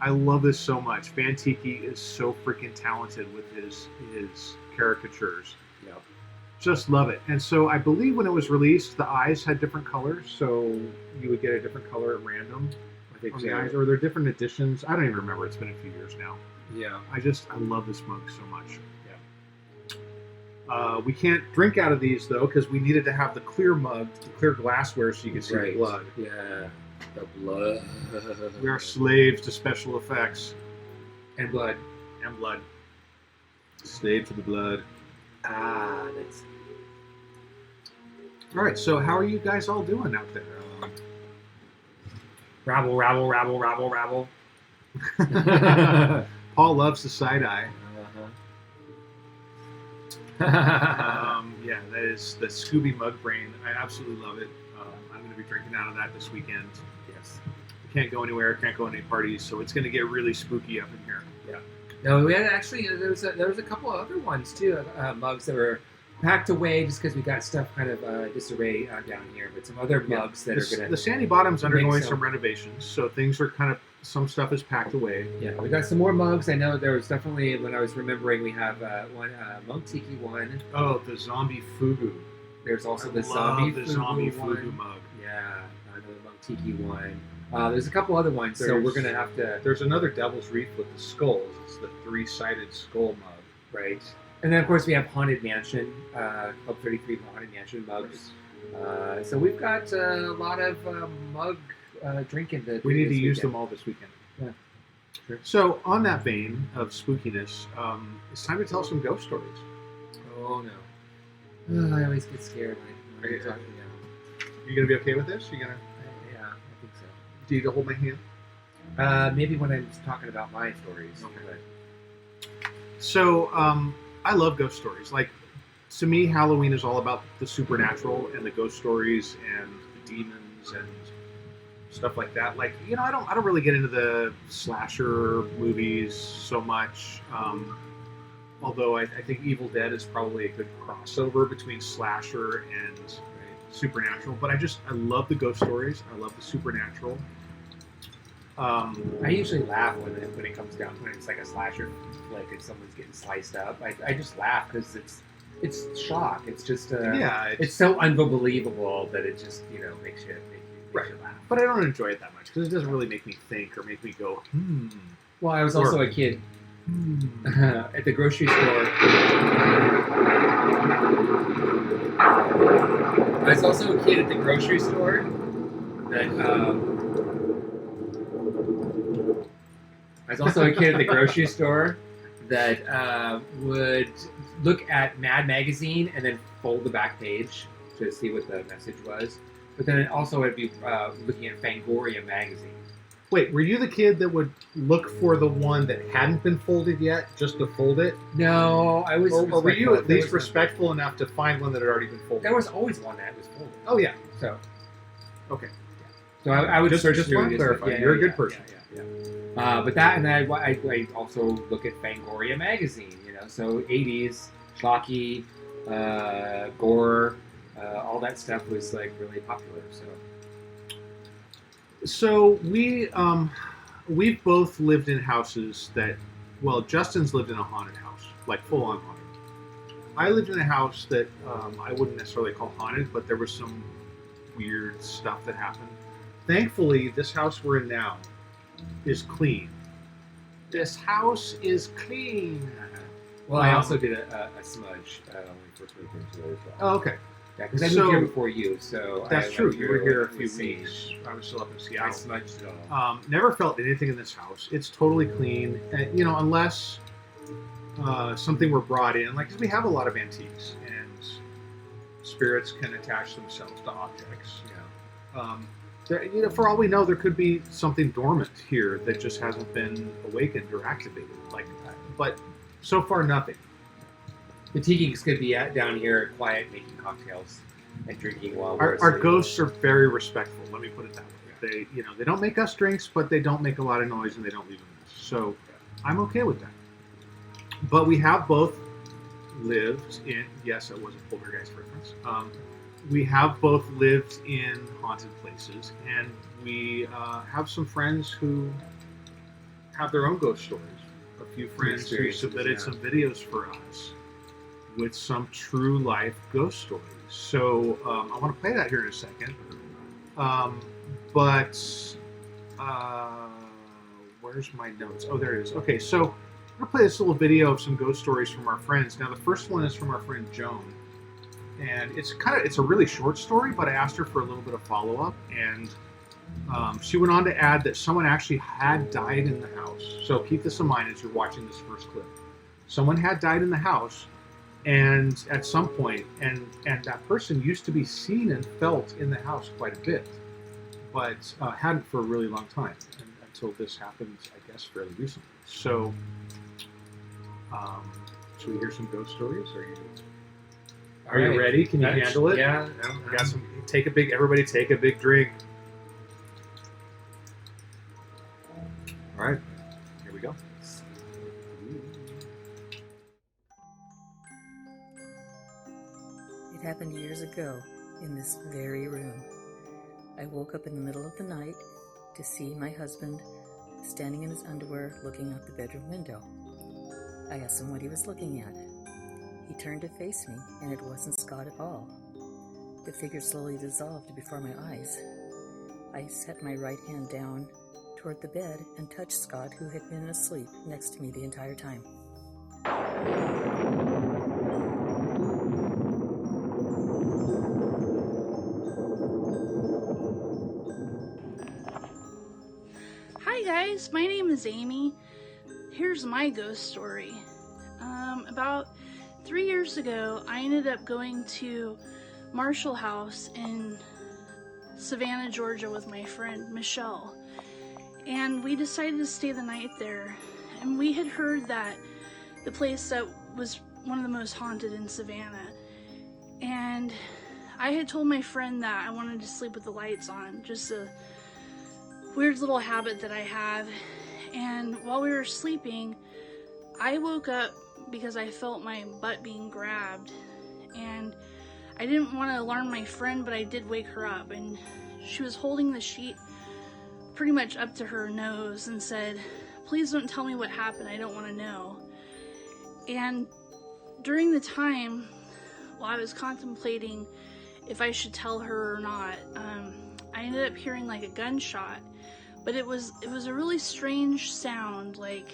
I love this so much. Van Tiki is so freaking talented with his caricatures. Yeah. Just love it. And so I believe when it was released, the eyes had different colors, so you would get a different color at random. I think on so. the eyes, or they're different editions. I don't even remember. It's been a few years now. Yeah. I love this mug so much. We can't drink out of these though because we needed to have the clear mug, the clear glassware, so you can see the blood. Yeah, the blood. We are slaves to special effects and blood. Slave to the blood. That's. All right. So how are you guys all doing out there? Rabble. Paul loves the side eye. Yeah, that is the Scooby Mug Brain. I absolutely love it. I'm going to be drinking out of that this weekend. Yes. Can't go anywhere. Can't go to any parties, so it's going to get really spooky up in here. Yeah. No, we had actually there was a couple of other ones too, mugs that were packed away just because we got stuff kind of disarray down here. But some other mugs that are going to. The Sandy Bottom's undergoing some renovations, so things are kind of. Some stuff is packed away. Yeah, we got some more mugs. I know there was definitely, when I was remembering, we have one Monk Tiki one. Oh, the Zombie Fugu. There's also the Zombie Fugu mug. Yeah, the Monk Tiki one. There's a couple other ones, so we're going to have to... There's another Devil's Reef with the skulls. It's the three-sided skull mug. Right. And then, of course, we have Haunted Mansion, Club 33 Haunted Mansion mugs. So we've got a lot of mug... drinking. We need to use them all this weekend. Yeah, sure. So, on that vein of spookiness, it's time to tell some ghost stories. Oh no! I always get scared when you're talking about. You gonna be okay with this? You gonna? Yeah, I think so. Do you need to hold my hand? Maybe when I'm talking about my stories. Okay. So, I love ghost stories. Like, to me, Halloween is all about the supernatural and the ghost stories and the demons and stuff like that. Like, I don't really get into the slasher movies so much. Although I think Evil Dead is probably a good crossover between slasher and supernatural. But I love the ghost stories. I love the supernatural. I usually laugh when it comes down when it's like a slasher flick and someone's getting sliced up. I just laugh because it's shock. It's just it's so unbelievable that it just makes you laugh. But I don't enjoy it that much because it doesn't really make me think or make me go, Well, I was also a kid at the grocery store. I was also a kid at the grocery store that would look at Mad Magazine and then fold the back page to see what the message was. But then also I'd be looking at Fangoria magazine. Wait, were you the kid that would look for the one that hadn't been folded yet, just to fold it? No, I was. Or were you at least respectful enough to find one that had already been folded? There was always one that was folded. Oh yeah. So. Okay. So I would just want to clarify. You're a good person. Yeah. But that, and I also look at Fangoria magazine. So 80s, schlocky, gore, all that stuff was like really popular. So we've both lived in houses that, well, Justin's lived in a haunted house, like full on haunted. I lived in a house that I wouldn't necessarily call haunted, but there was some weird stuff that happened. Thankfully, this house we're in now is clean. This house is clean. Well, I also did a smudge when we first moved into it as well. Oh, okay. Yeah, because I moved here before you, so that's true. You were here a few weeks. I was still up in Seattle. I smudged it all. Never felt anything in this house. It's totally clean, unless something were brought in. Like, 'cause we have a lot of antiques, and spirits can attach themselves to objects. For all we know, there could be something dormant here that just hasn't been awakened or activated. But so far, nothing. The Tiki's could be down here, quiet, making cocktails and drinking while our ghosts are very respectful. Let me put it that way. They don't make us drinks, but they don't make a lot of noise and they don't leave a mess. So I'm okay with that. But we have both lived in. Yes, it was a poltergeist reference. We have both lived in haunted places, and we have some friends who have their own ghost stories. A few friends who submitted some videos for us with some true life ghost stories. So I want to play that here in a second. Where's my notes? Oh, there it is. Okay, so I'm going to play this little video of some ghost stories from our friends. Now, the first one is from our friend Joan. And it's a really short story, but I asked her for a little bit of follow-up. And she went on to add that someone actually had died in the house. So keep this in mind as you're watching this first clip. Someone had died in the house, and at some point, and that person used to be seen and felt in the house quite a bit, but hadn't for a really long time, until this happened, I guess, fairly recently. So, should we hear some ghost stories? Are you ready? Can you handle it? Yeah. We got some. Everybody take a big drink. All right, here we go. It happened years ago in this very room. I woke up in the middle of the night to see my husband standing in his underwear looking out the bedroom window. I asked him what he was looking at. He turned to face me, and it wasn't Scott at all. The figure slowly dissolved before my eyes. I set my right hand down toward the bed and touched Scott, who had been asleep next to me the entire time. Hi guys, my name is Amy. Here's my ghost story. About 3 years ago, I ended up going to Marshall House in Savannah, Georgia with my friend Michelle. And we decided to stay the night there. And we had heard that the place that was one of the most haunted in Savannah. And I had told my friend that I wanted to sleep with the lights on, just a weird little habit that I have. And while we were sleeping, I woke up because I felt my butt being grabbed. And I didn't want to alarm my friend, but I did wake her up. And she was holding the sheet pretty much up to her nose and said, "Please don't tell me what happened. I don't want to know." And during the time, while I was contemplating if I should tell her or not, I ended up hearing like a gunshot, but it was a really strange sound. Like,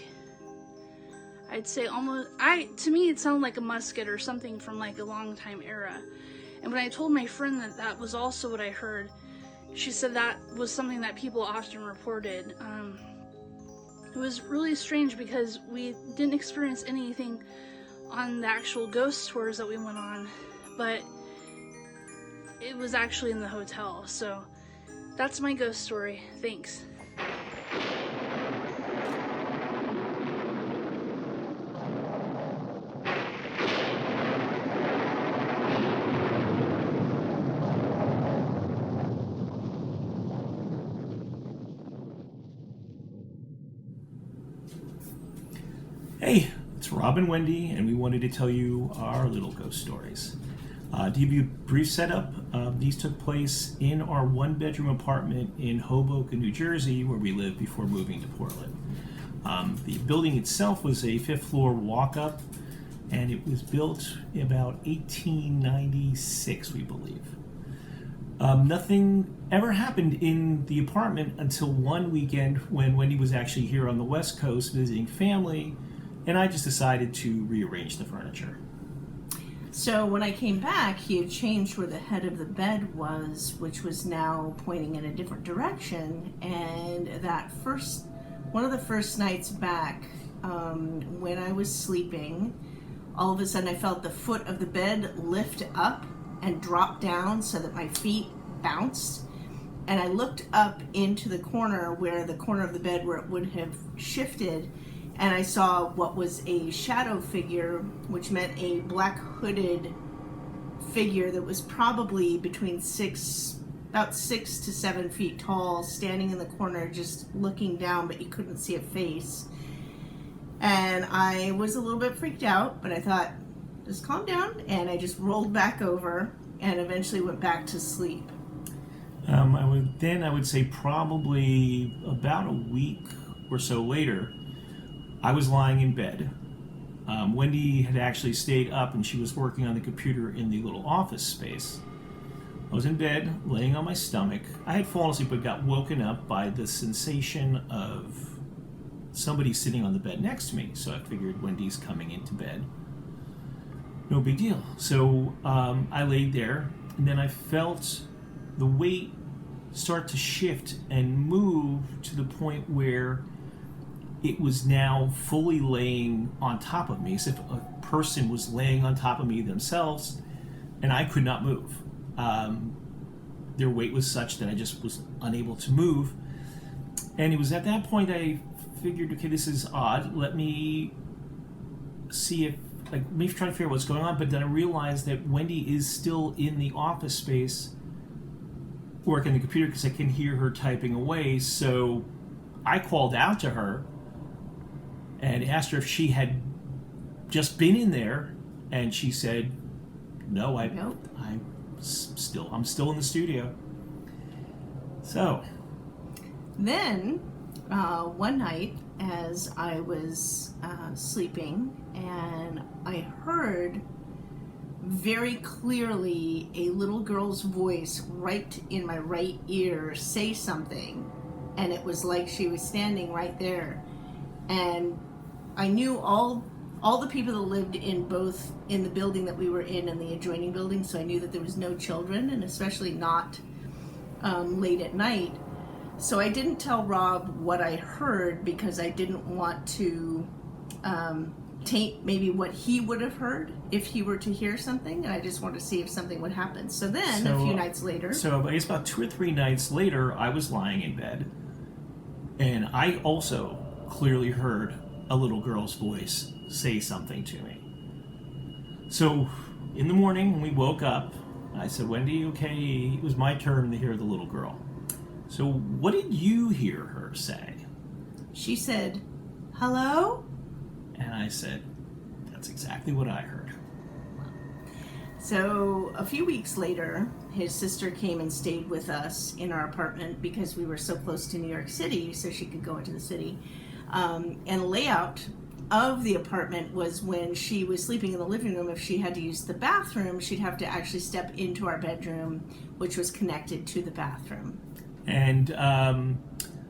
I'd say to me it sounded like a musket or something from like a long time era. And when I told my friend that was also what I heard, she said that was something that people often reported. It was really strange because we didn't experience anything on the actual ghost tours that we went on, but it was actually in the hotel. So that's my ghost story. Thanks. Hey, it's Rob and Wendy, and we wanted to tell you our little ghost stories. To give you a brief setup, these took place in our one-bedroom apartment in Hoboken, New Jersey, where we lived before moving to Portland. The building itself was a fifth-floor walk-up, and it was built in about 1896, we believe. Nothing ever happened in the apartment until one weekend when Wendy was actually here on the West Coast visiting family, and I just decided to rearrange the furniture. So when I came back, he had changed where the head of the bed was, which was now pointing in a different direction. And one of the first nights back, when I was sleeping, all of a sudden I felt the foot of the bed lift up and drop down so that my feet bounced. And I looked up into the corner of the bed where it would have shifted, and I saw what was a shadow figure, which meant a black hooded figure that was probably between about 6 to 7 feet tall, standing in the corner just looking down, but you couldn't see a face. And I was a little bit freaked out, but I thought, just calm down, and I just rolled back over and eventually went back to sleep. I would say probably about a week or so later, I was lying in bed. Wendy had actually stayed up and she was working on the computer in the little office space. I was in bed, laying on my stomach. I had fallen asleep but got woken up by the sensation of somebody sitting on the bed next to me. So I figured Wendy's coming into bed. No big deal. So I laid there, and then I felt the weight start to shift and move to the point where it was now fully laying on top of me, as if a person was laying on top of me themselves, and I could not move. Their weight was such that I just was unable to move. And it was at that point I figured, okay, this is odd. Let me see if, maybe try to figure out what's going on. But then I realized that Wendy is still in the office space working the computer because I can hear her typing away. So I called out to her and asked her if she had just been in there, and she said, "No, I'm still in the studio." So then one night, as I was sleeping, and I heard very clearly a little girl's voice right in my right ear say something, and it was like she was standing right there. And I knew all the people that lived in the building that we were in and the adjoining building, so I knew that there was no children, and especially not late at night. So I didn't tell Rob what I heard because I didn't want to taint maybe what he would have heard if he were to hear something, and I just wanted to see if something would happen. So then, a few nights later... So I guess about 2 or 3 nights later, I was lying in bed, and I also clearly heard a little girl's voice say something to me. So in the morning when we woke up, I said, "Wendy, okay, it was my turn to hear the little girl. So what did you hear her say?" She said, "Hello?" And I said, "That's exactly what I heard." So a few weeks later, his sister came and stayed with us in our apartment because we were so close to New York City, so she could go into the city. And the layout of the apartment was when she was sleeping in the living room, if she had to use the bathroom, she'd have to actually step into our bedroom, which was connected to the bathroom. And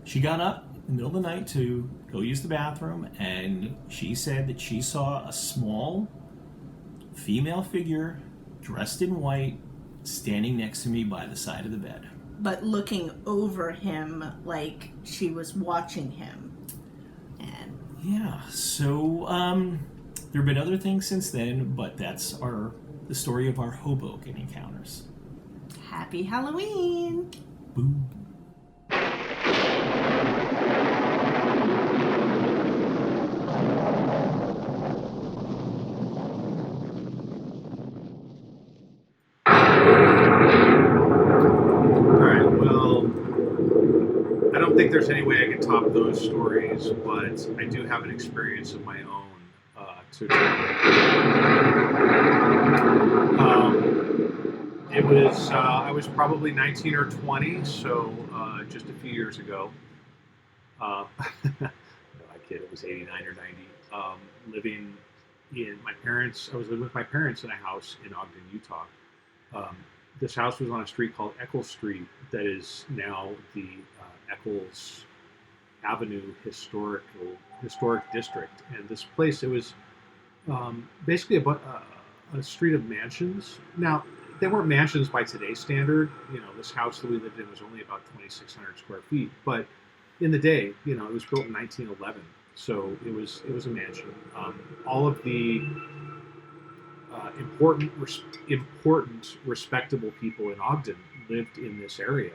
she got up in the middle of the night to go use the bathroom, and she said that she saw a small female figure dressed in white standing next to me by the side of the bed. But looking over him like she was watching him. Yeah, so there have been other things since then, but that's the story of our Hoboken encounters. Happy Halloween! Boo. I don't think there's any way I can top those stories, but I do have an experience of my own to tell. I was probably 19 or 20, so just a few years ago. No, I kid, it was 89 or 90. I was living with my parents in a house in Ogden, Utah. This house was on a street called Eccles Street that is now the Eccles Avenue Historic District. And this place, it was basically a street of mansions. Now, they weren't mansions by today's standard. This house that we lived in was only about 2,600 square feet. But in the day, it was built in 1911. So it was a mansion. All of the important, respectable people in Ogden lived in this area.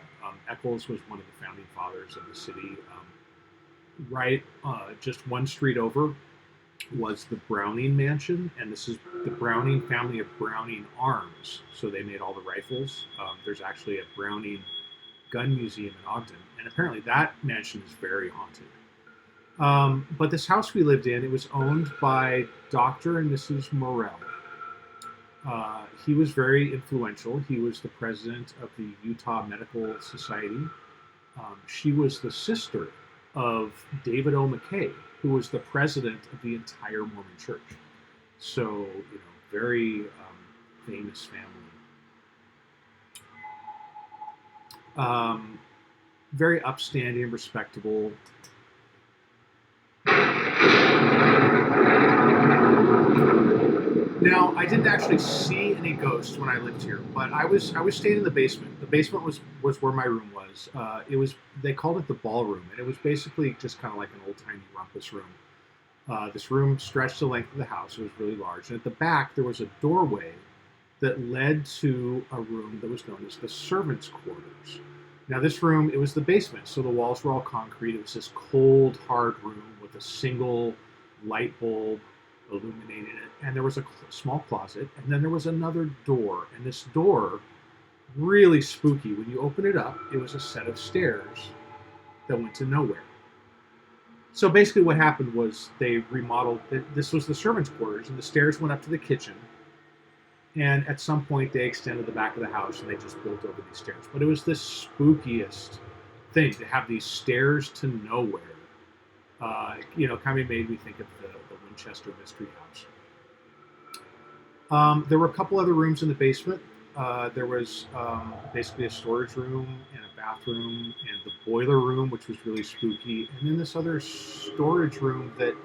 Eccles was one of the founding fathers of the city. Just one street over was the Browning Mansion, and this is the Browning family of Browning Arms. So they made all the rifles. There's actually a Browning gun museum in Ogden, and apparently that mansion is very haunted. But this house we lived in, it was owned by Dr. and Mrs. Morell. He was very influential. He was the president of the Utah Medical Society. She was the sister of David O. McKay, who was the president of the entire Mormon Church. So, very famous family. Very upstanding, respectable. Now, I didn't actually see any ghosts when I lived here, but I was staying in the basement. The basement was where my room was. They called it the ballroom, and it was basically just kind of like an old-timey rumpus room. This room stretched the length of the house. It was really large. And at the back, there was a doorway that led to a room that was known as the servants' quarters. Now, this room, it was the basement, so the walls were all concrete. It was this cold, hard room with a single light bulb illuminating it, and there was a small closet, and then there was another door, and this door, really spooky. When you open it up, it was a set of stairs that went to nowhere. So basically what happened was they remodeled, this was the servants' quarters, and the stairs went up to the kitchen, and at some point they extended the back of the house and they just built over these stairs. But it was the spookiest thing to have these stairs to nowhere. Kind of made me think of the Winchester Mystery House. There were a couple other rooms in the basement. There was basically a storage room and a bathroom and the boiler room, which was really spooky. And then this other storage room that,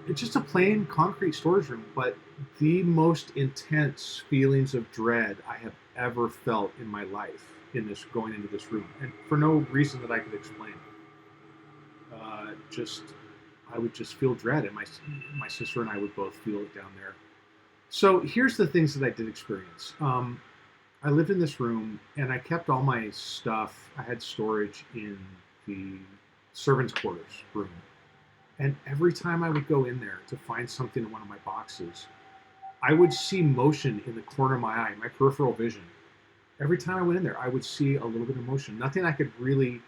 it's just a plain concrete storage room, but the most intense feelings of dread I have ever felt in my life going into this room. And for no reason that I could explain. I would just feel dread, and my sister and I would both feel it down there. So here's the things that I did experience. I lived in this room, and I kept all my stuff. I had storage in the servants' quarters room. And every time I would go in there to find something in one of my boxes, I would see motion in the corner of my eye, my peripheral vision. Every time I went in there, I would see a little bit of motion. Nothing I could really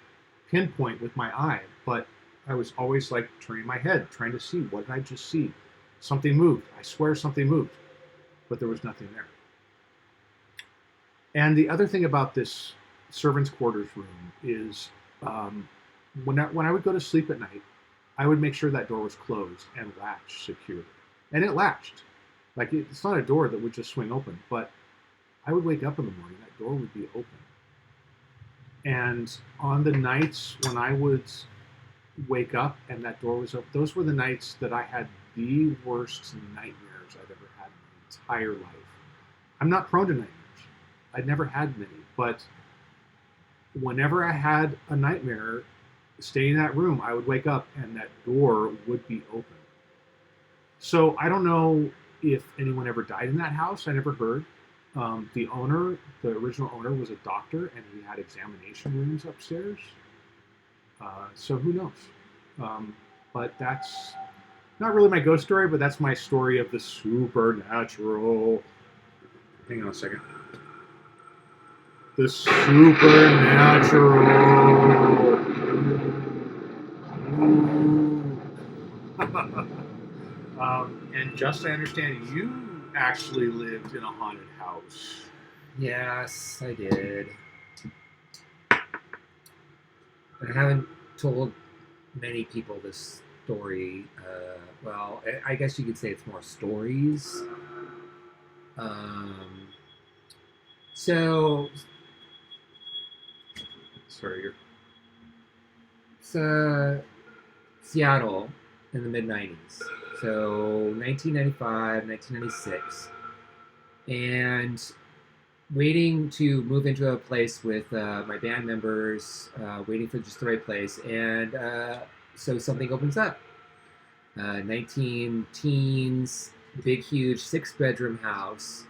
pinpoint with my eye, but I was always turning my head, trying to see, what did I just see? Something moved. I swear something moved. but there was nothing there. And the other thing about this servants' quarters room is when I would go to sleep at night, I would make sure that door was closed and latched securely. And it latched. Like, it's not a door that would just swing open, but I would wake up in the morning, that door would be open. And on the nights when I would wake up and that door was open, those were the nights that I had the worst nightmares I've ever had in my entire life. I'm not prone to nightmares. I'd never had many, but whenever I had a nightmare, staying in that room, I would wake up and that door would be open. So I don't know if anyone ever died in that house. I never heard. The owner, the original owner, was a doctor, and he had examination rooms upstairs. So who knows? But that's not really my ghost story, but that's my story of the supernatural. Hang on a second. The supernatural. And just I understand, you actually lived in a haunted house. Yes, I did. I haven't told many people this story. Well, I guess you could say it's more stories. So, sorry, it's Seattle in the mid-90s. So 1995, 1996. And waiting to move into a place with my band members, waiting for just the right place. And so something opens up. 19 teens, big, huge 6-bedroom house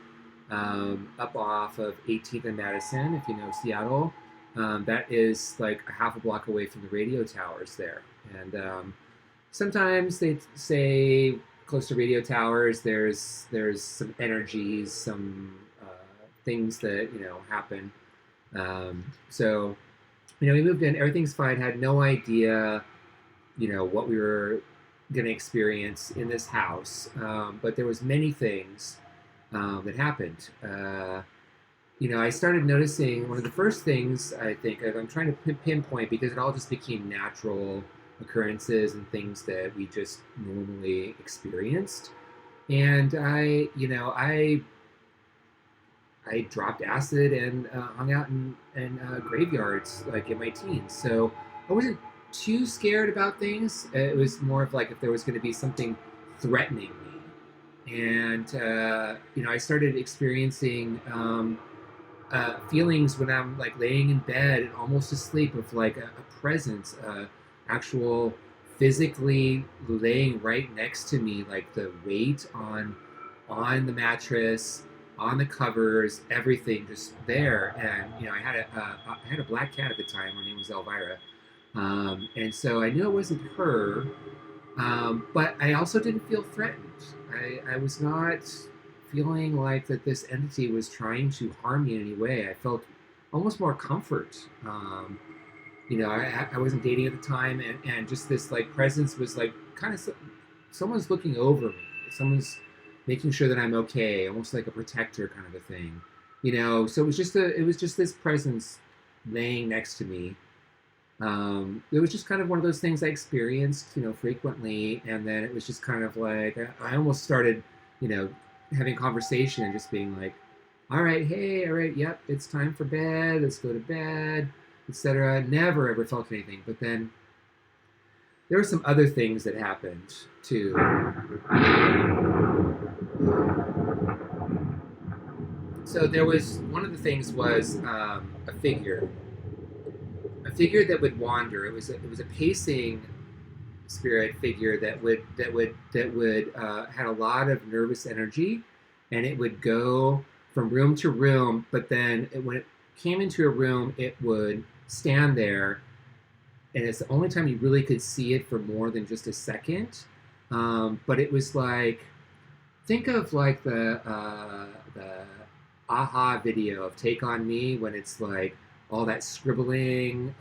up off of 18th and Madison, if you know Seattle. That is like a half a block away from the radio towers there. And sometimes they say close to radio towers, there's some energies, some things that, happen. So, we moved in, everything's fine, had no idea, what we were going to experience in this house. But there was many things that happened. I started noticing, one of the first things I think of, I'm trying to pinpoint because it all just became natural occurrences and things that we just normally experienced. And I dropped acid and hung out in graveyards like in my teens. So I wasn't too scared about things. It was more of like if there was going to be something threatening me. And, I started experiencing feelings when I'm like laying in bed and almost asleep of like a presence, actual physically laying right next to me, like the weight on the mattress, on the covers, everything just there. And I had a black cat at the time. Her name was Elvira, and so I knew it wasn't her, but I also didn't feel threatened. I was not feeling like that this entity was trying to harm me in any way. I felt almost more comfort. I wasn't dating at the time, and just this like presence was like kind of someone's looking over me. Someone's making sure that I'm okay, almost like a protector kind of a thing. So it was just this presence laying next to me. It was just kind of one of those things I experienced, frequently, and then it was just kind of like I almost started, having conversation and just being like, all right, yep, it's time for bed, let's go to bed, etc. Never ever felt anything. But then there were some other things that happened too. So there was, one of the things was a figure that would wander. It was a pacing spirit figure that would had a lot of nervous energy, and it would go from room to room. But then when it came into a room, it would stand there, and it's the only time you really could see it for more than just a second. But it was like, think of like the Aha video of Take On Me, when it's like all that scribbling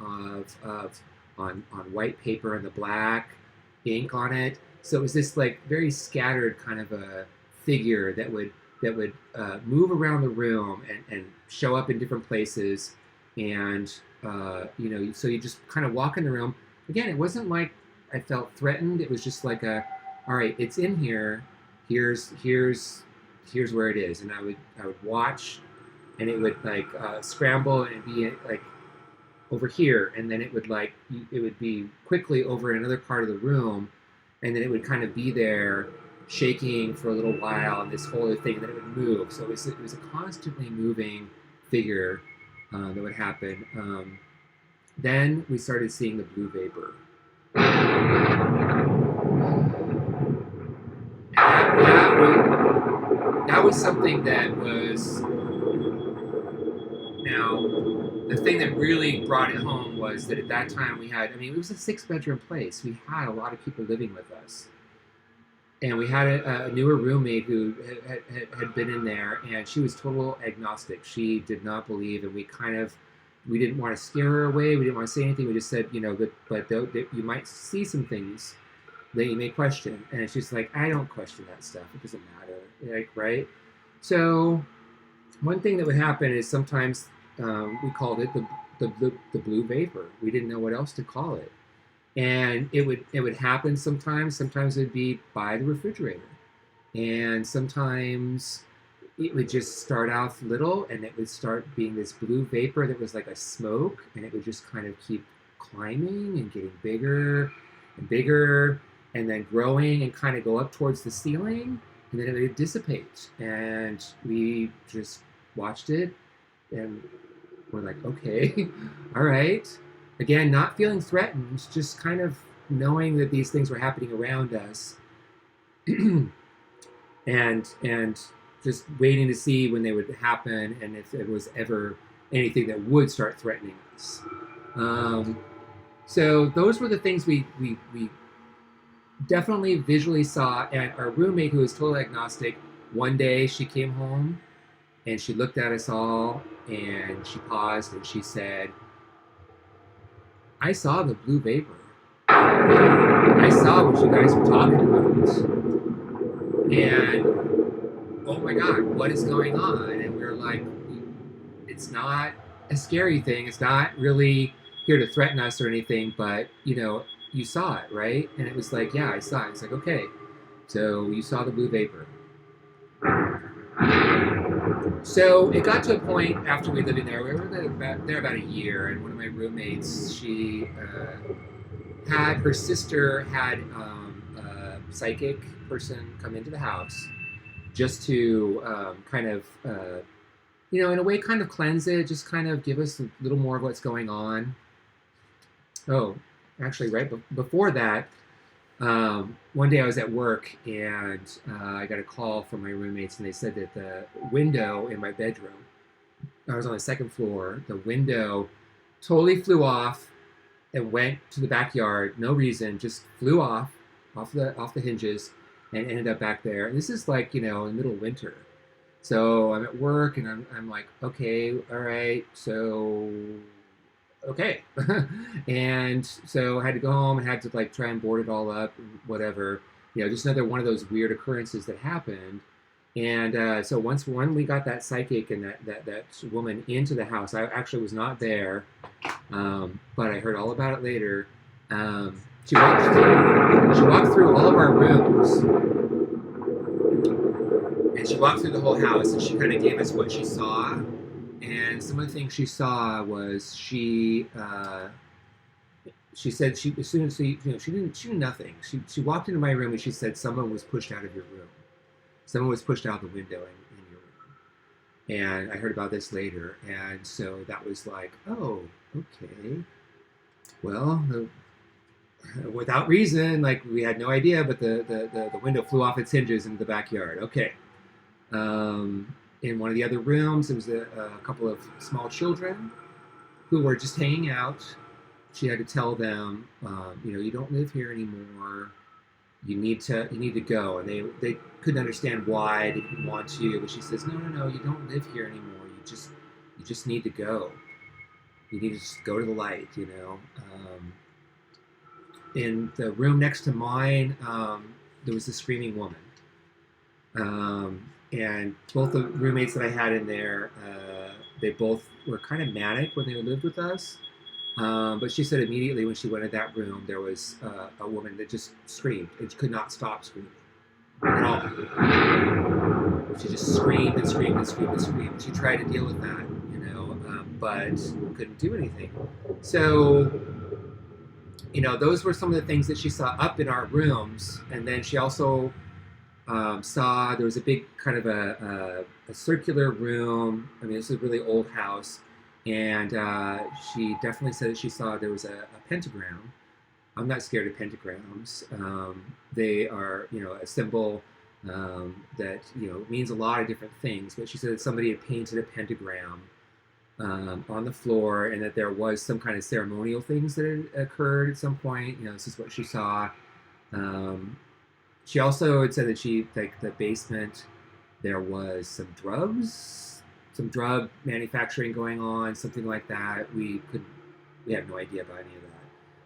on white paper and the black ink on it. So it was this like very scattered kind of a figure that would move around the room and show up in different places, and so you just kind of walk in the room. Again, it wasn't like I felt threatened. It was just like all right, it's in here. Here's where it is, and I would watch, and it would like scramble and it'd be like over here, and then it would be quickly over in another part of the room, and then it would kind of be there shaking for a little while, and this whole other thing, and then it would move. So it was a constantly moving figure that would happen. Then we started seeing the blue vapor. That was something that was, now, the thing that really brought it home was that at that time we had, it was a 6-bedroom place. We had a lot of people living with us. And we had a newer roommate who had been in there, and she was total agnostic. She did not believe, and we didn't want to scare her away. We didn't want to say anything. We just said, but you might see some things that you may question. And she's like, I don't question that stuff. It doesn't matter. Like, right? So one thing that would happen is sometimes we called it the blue vapor. We didn't know what else to call it. And it would happen sometimes. Sometimes it would be by the refrigerator. And sometimes it would just start off little, and it would start being this blue vapor that was like a smoke, and it would just kind of keep climbing and getting bigger and bigger, and then growing and kind of go up towards the ceiling, and then it would dissipate. And we just watched it, and we're like, okay, all right. Again, not feeling threatened, just kind of knowing that these things were happening around us, and just waiting to see when they would happen, and if it was ever anything that would start threatening us. So those were the things we definitely visually saw. And our roommate, who was totally agnostic, one day she came home and she looked at us all, and she paused and she said, I saw the blue vapor. I saw what you guys were talking about. And, oh my God, what is going on? And we were like, it's not a scary thing. It's not really here to threaten us or anything, but, you saw it, right? And it was like, yeah, I saw it. It's like, okay, so you saw the blue vapor. So it got to a point after we lived in there, we were there about a year, and one of my roommates, her sister had a psychic person come into the house just to kind of, in a way, kind of cleanse it, just kind of give us a little more of what's going on. Oh, actually, right before that, one day I was at work, and I got a call from my roommates, and they said that the window in my bedroom, I was on the second floor, the window totally flew off and went to the backyard, no reason, just flew off the hinges, and ended up back there. And this is like, in the middle of winter. So I'm at work, and I'm like, okay, all right, so okay. And so I had to go home and had to like try and board it all up, whatever. Just another one of those weird occurrences that happened. And so when we got that psychic and that woman into the house, I actually was not there, but I heard all about it later. She walked through all of our rooms, and she walked through the whole house, and she kind of gave us what she saw. And some of the things she saw was she said she knew nothing. She walked into my room, and she said someone was pushed out of your room. Someone was pushed out the window in your room. And I heard about this later, and so that was like, oh, okay. Well, without reason, like we had no idea, but the window flew off its hinges into the backyard. Okay. In one of the other rooms, there was a couple of small children who were just hanging out. She had to tell them, you don't live here anymore. You need to go. And they couldn't understand why they didn't want to. But she says, no, you don't live here anymore. You just need to go. You need to just go to the light. In the room next to mine, there was a screaming woman. and both the roommates that I had in there, they both were kind of manic when they lived with us. But she said immediately when she went in that room, there was a woman that just screamed and could not stop screaming at all. She just screamed and screamed and screamed and screamed. She tried to deal with that, but couldn't do anything. So, those were some of the things that she saw up in our rooms. And then she also saw there was a big kind of a circular room. I mean, this is a really old house. And she definitely said that she saw there was a pentagram. I'm not scared of pentagrams. They are, a symbol that, means a lot of different things. But she said that somebody had painted a pentagram on the floor, and that there was some kind of ceremonial things that had occurred at some point. This is what she saw. She also had said that the basement, there was some drug manufacturing going on, something like that. We had no idea about any of that.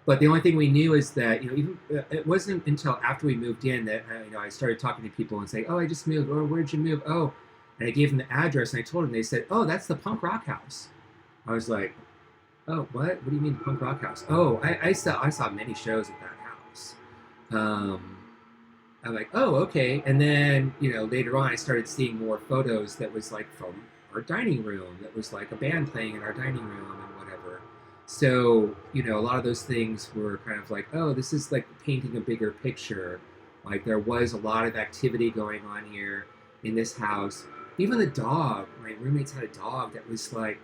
But the only thing we knew is that, even it wasn't until after we moved in that, I started talking to people and saying, oh, I just moved. Oh, where'd you move? Oh, and I gave them the address, and I told them. They said, oh, that's the punk rock house. I was like, oh, what? What do you mean the punk rock house? Oh, I saw many shows at that house. I'm like, oh, okay. And then, later on, I started seeing more photos that was like from our dining room. That was like a band playing in our dining room and whatever. So, a lot of those things were kind of like, oh, this is like painting a bigger picture. Like there was a lot of activity going on here in this house. Even the dog, my roommates had a dog that was like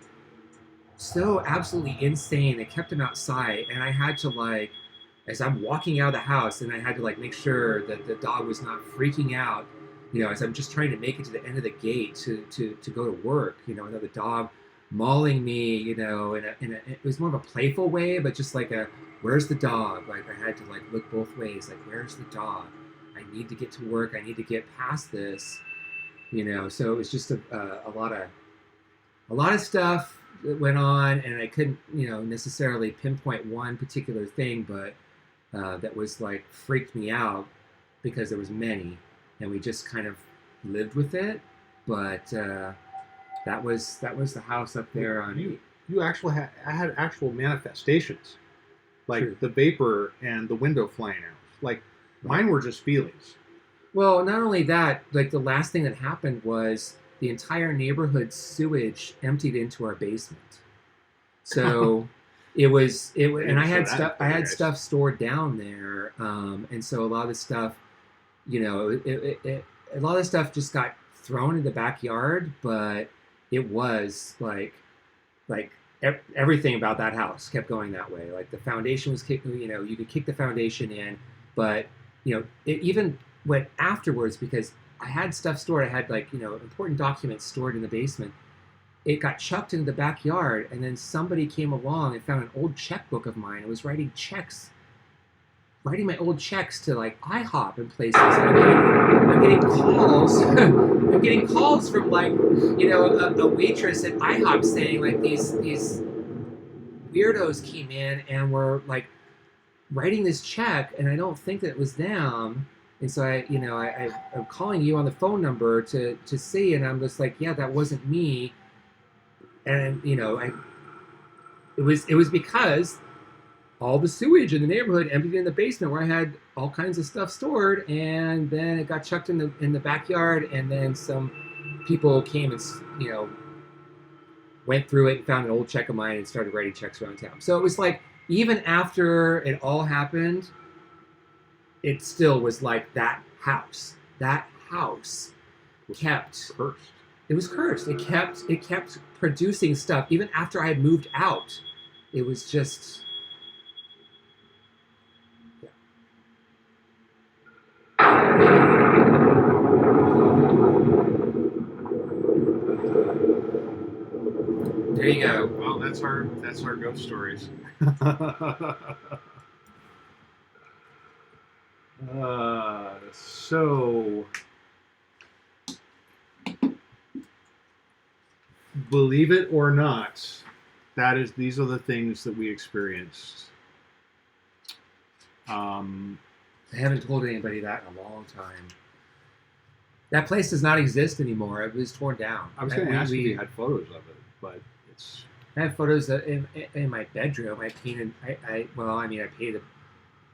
so absolutely insane. They kept him outside, and I had to as I'm walking out of the house, and I had to make sure that the dog was not freaking out, as I'm just trying to make it to the end of the gate to go to work, another dog mauling me, it was more of a playful way, but just where's the dog? I had to look both ways, where's the dog? I need to get to work. I need to get past this. So it was just a lot of stuff that went on, and I couldn't, necessarily pinpoint one particular thing, but that was freaked me out because there was many, and we just kind of lived with it. But that was the house up there on. You actually had actual manifestations, True. The vapor and the window flying out. Mine were just feelings. Well, not only that, the last thing that happened was the entire neighborhood sewage emptied into our basement. So and I had stuff stored down there, and so a lot of the stuff, a lot of stuff just got thrown in the backyard, but it was everything about that house kept going that way. The foundation was kicked, you could kick the foundation in, but it even went afterwards because I had stuff stored. I had important documents stored in the basement. It got chucked into the backyard, and then somebody came along and found an old checkbook of mine. I was writing my old checks to IHOP and places. And I'm getting calls. I'm getting calls from a waitress at IHOP saying these weirdos came in and were writing this check, and I don't think that it was them. And so I'm calling you on the phone number to see, and I'm just yeah, that wasn't me. And it was because all the sewage in the neighborhood emptied in the basement where I had all kinds of stuff stored, and then it got chucked in the backyard, and then some people came and went through it and found an old check of mine and started writing checks around town. So it was even after it all happened, it still was that house. That house kept cursed. It was cursed. It kept producing stuff even after I had moved out. It was just. Yeah. There you go. Well, that's our ghost stories. So, believe it or not, these are the things that we experienced. I haven't told anybody that in a long time. That place does not exist anymore. It was torn down. I was going to ask if you had photos of it, but it's. I have photos in my bedroom. I painted. I painted.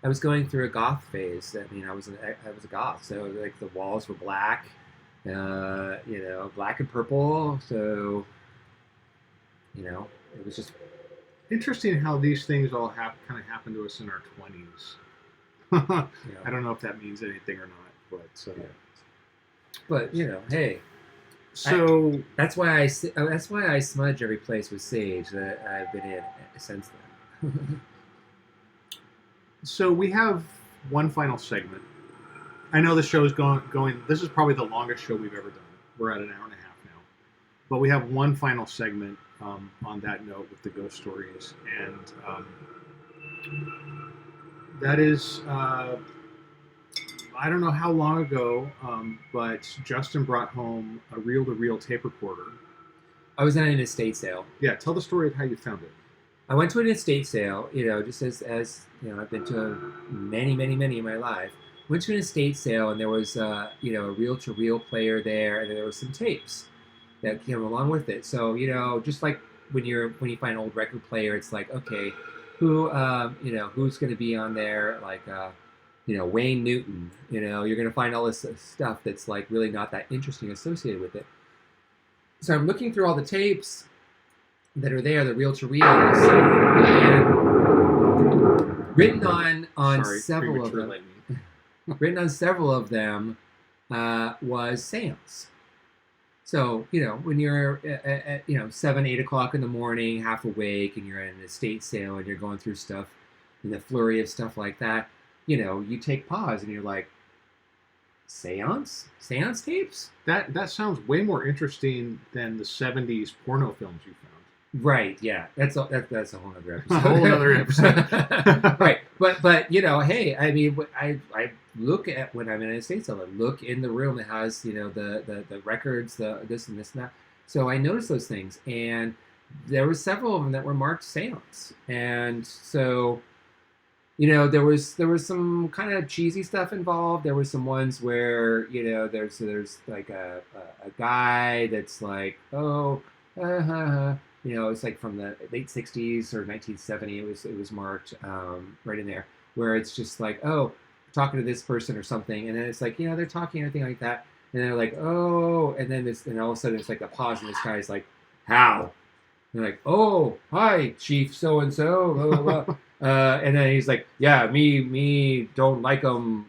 I was going through a goth phase. I mean, I was a goth, so like the walls were black, black and purple. So, it was just interesting how these things all kind of happen to us in our 20s. I don't know if that means anything or not, but. But hey. So that's why I smudge every place with sage that I've been in since then. So we have one final segment. I know the show is going. This is probably the longest show we've ever done. We're at an hour and a half now, but we have one final segment on that note with the ghost stories, and that is. I don't know how long ago, but Justin brought home a reel-to-reel tape recorder. I was at an estate sale. Yeah, tell the story of how you found it. I went to an estate sale, just as I've been to many in my life. Went to an estate sale, and there was, a reel-to-reel player there, and there were some tapes that came along with it. So, just like when you find an old record player, it's like, okay, who's going to be on there, like. Wayne Newton, you're going to find all this stuff that's like really not that interesting associated with it. So I'm looking through all the tapes that are there, the reel-to-reels, and written on several of them. Written on several of them was seance. So, when you're at 7, 8 o'clock in the morning, half awake, and you're at an estate sale and you're going through stuff in the flurry of stuff like that, you take pause and you're like, seance tapes? That sounds way more interesting than the 70s porno films you found. Right, yeah. That's a whole other episode. A whole other episode. Right. But hey, I mean, I look at, when I'm in an estate sale, I look in the room that has, the records, the this and this and that. So I noticed those things, and there were several of them that were marked seance. And so there was some kind of cheesy stuff involved. There were some ones where there's like a guy that's like, it's like from the late 60s or 1970. It was marked right in there, where it's just like, talking to this person or something, and then it's like, they're talking and everything like that, and they're like, and then all of a sudden it's like a pause, and this guy's like, how? And they're like, oh, hi, Chief so and so, blah blah blah. And then he's like, yeah, me don't like them,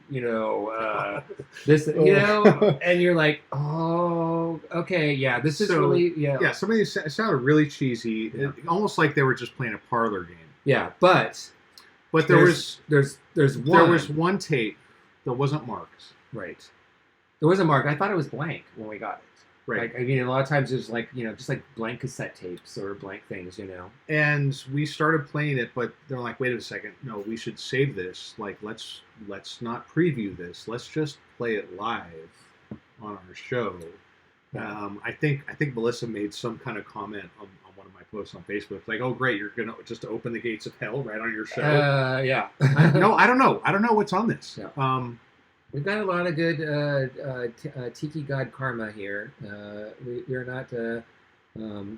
this, and you're like, oh, okay, yeah, this is really, yeah. Some of these sounded really cheesy, almost like they were just playing a parlor game. Yeah, but there's one tape that wasn't marked. Right. There wasn't marked. I thought it was blank when we got it. Right. Like, I mean, a lot of times there's like, just like blank cassette tapes or blank things, And we started playing it, but they're like, wait a second, no, we should save this. Like, let's not preview this. Let's just play it live on our show. Yeah. I think Melissa made some kind of comment on one of my posts on Facebook, like, oh, great, you're going to just open the gates of hell right on your show. Yeah. No, I don't know. I don't know what's on this. Yeah. We've got a lot of good Tiki God karma here. We're not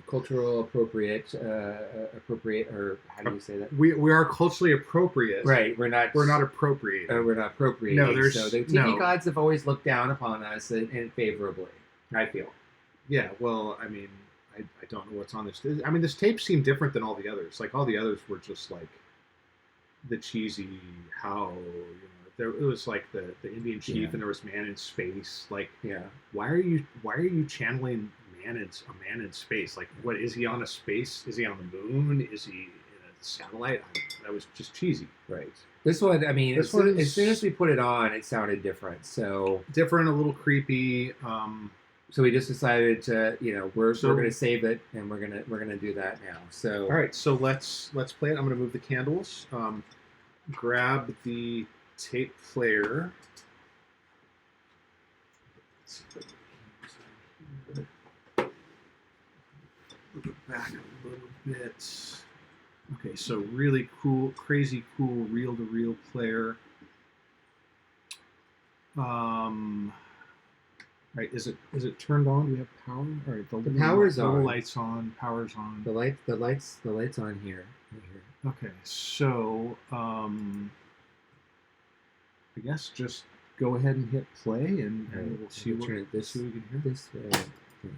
cultural appropriate, or how do you say that? We are culturally appropriate. Right. We're not appropriate. We're not appropriate. No, so the Tiki gods have always looked down upon us and favorably, I feel. Yeah. Well, I mean, I don't know what's on this. I mean, this tape seemed different than all the others. Like all the others were just like the cheesy It was like the Indian chief, and there was man in space. Like, why are you channeling a man in space? Like, what is he on a space? Is he on the moon? Is he in a satellite? That was just cheesy. Right. This one, I mean, as soon as we put it on, it sounded different. So different, a little creepy. So we just decided to, we're going to save it, and we're gonna do that now. So all right, so let's play it. I'm going to move the candles. Grab the tape player. Move it back a little bit. Okay, so really cool, crazy cool reel-to-reel player. Right, is it turned on? Do we have power? All right, the power's little on. lights on. Power's on. The lights on here. Right here. Okay, so I guess just go ahead and hit play, and we'll see what we can hear. This way, I think.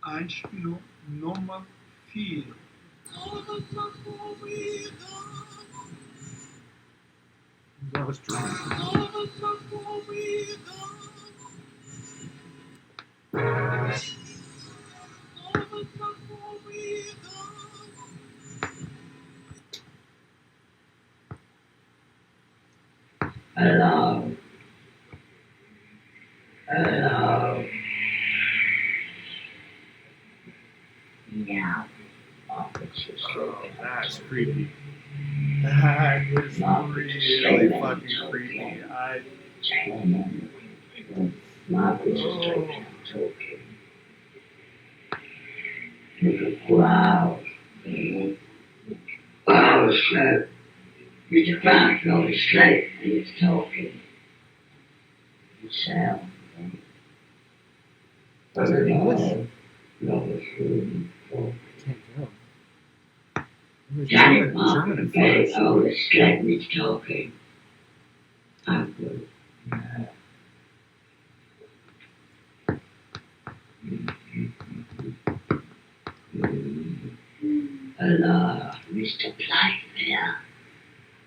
Einstellung Nummer 4. That was drum. Hello. Hello. Now, That's creepy. That is really fucking creepy. Wow. Wow, slow. You're back, not asleep, and it's talking. The sound. Is that English? Can't tell. German and French. Oh, the sleep is talking. I'm good. Hello, Mr. Playfair.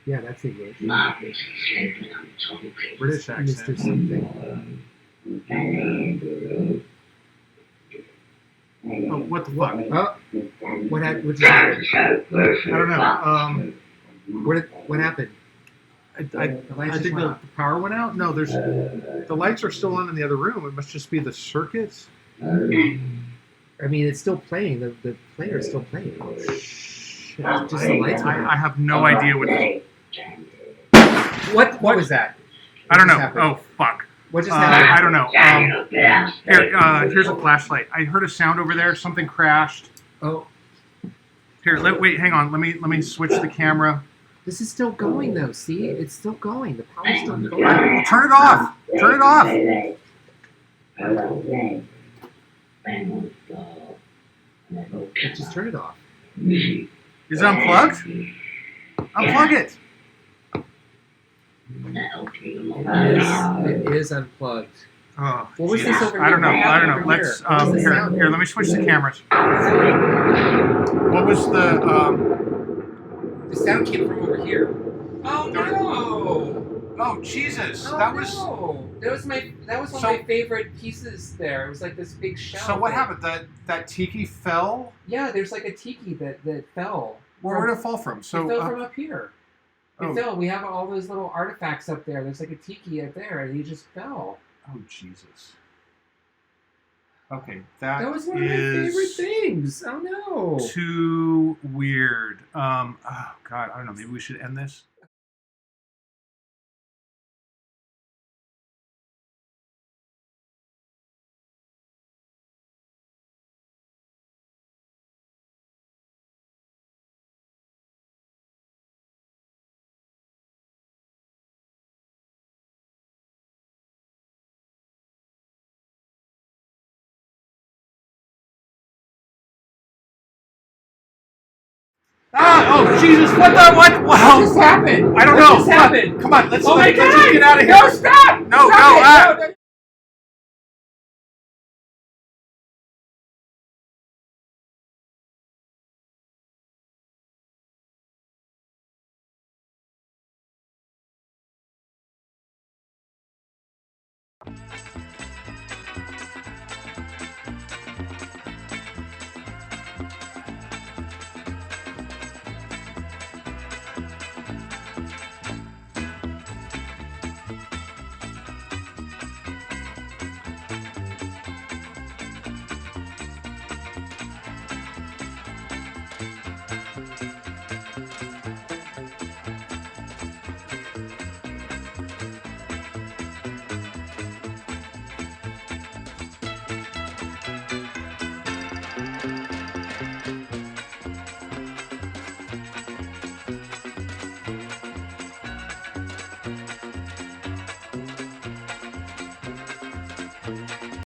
Yeah, that's English. Margaret's sleeping, I'm talking. British accent. Mr. Something. Oh, what the fuck? Oh, what just happened? I don't know. What happened? I think the power went out. No, there's the lights are still on in the other room. It must just be the circuits. I mean, it's still playing. The player is still playing. Shit. Just the lights. I have no idea what. What was that? I don't know. Happened? Oh fuck. What just happened? I don't know. Here's a flashlight. I heard a sound over there. Something crashed. Oh. Here, wait. Hang on. Let me switch the camera. This is still going though. See, it's still going. The power's still going. Well, turn it off. Turn it off. Just turn it off. Is it unplugged? Unplug it. It is unplugged. Oh, what was this over here? I don't know. Let's here. Let me switch the cameras. What was the The sound came from over here. Oh no! Oh Jesus! Oh, that was one of my favorite pieces. There, it was like this big shell. So what happened? That tiki fell? Yeah, there's like a tiki that fell. Where did it fall from? So it fell from up here. It fell. We have all those little artifacts up there. There's like a tiki up there, and he just fell. Oh Jesus! Okay, that was one of my favorite things. Oh no! Too weird. Oh God, I don't know. Maybe we should end this. Oh Jesus! What? Wow! What just happened? I don't know. What just happened? Come on, let's Oh my God! just get out of here. No, stop! No, Stop it! No.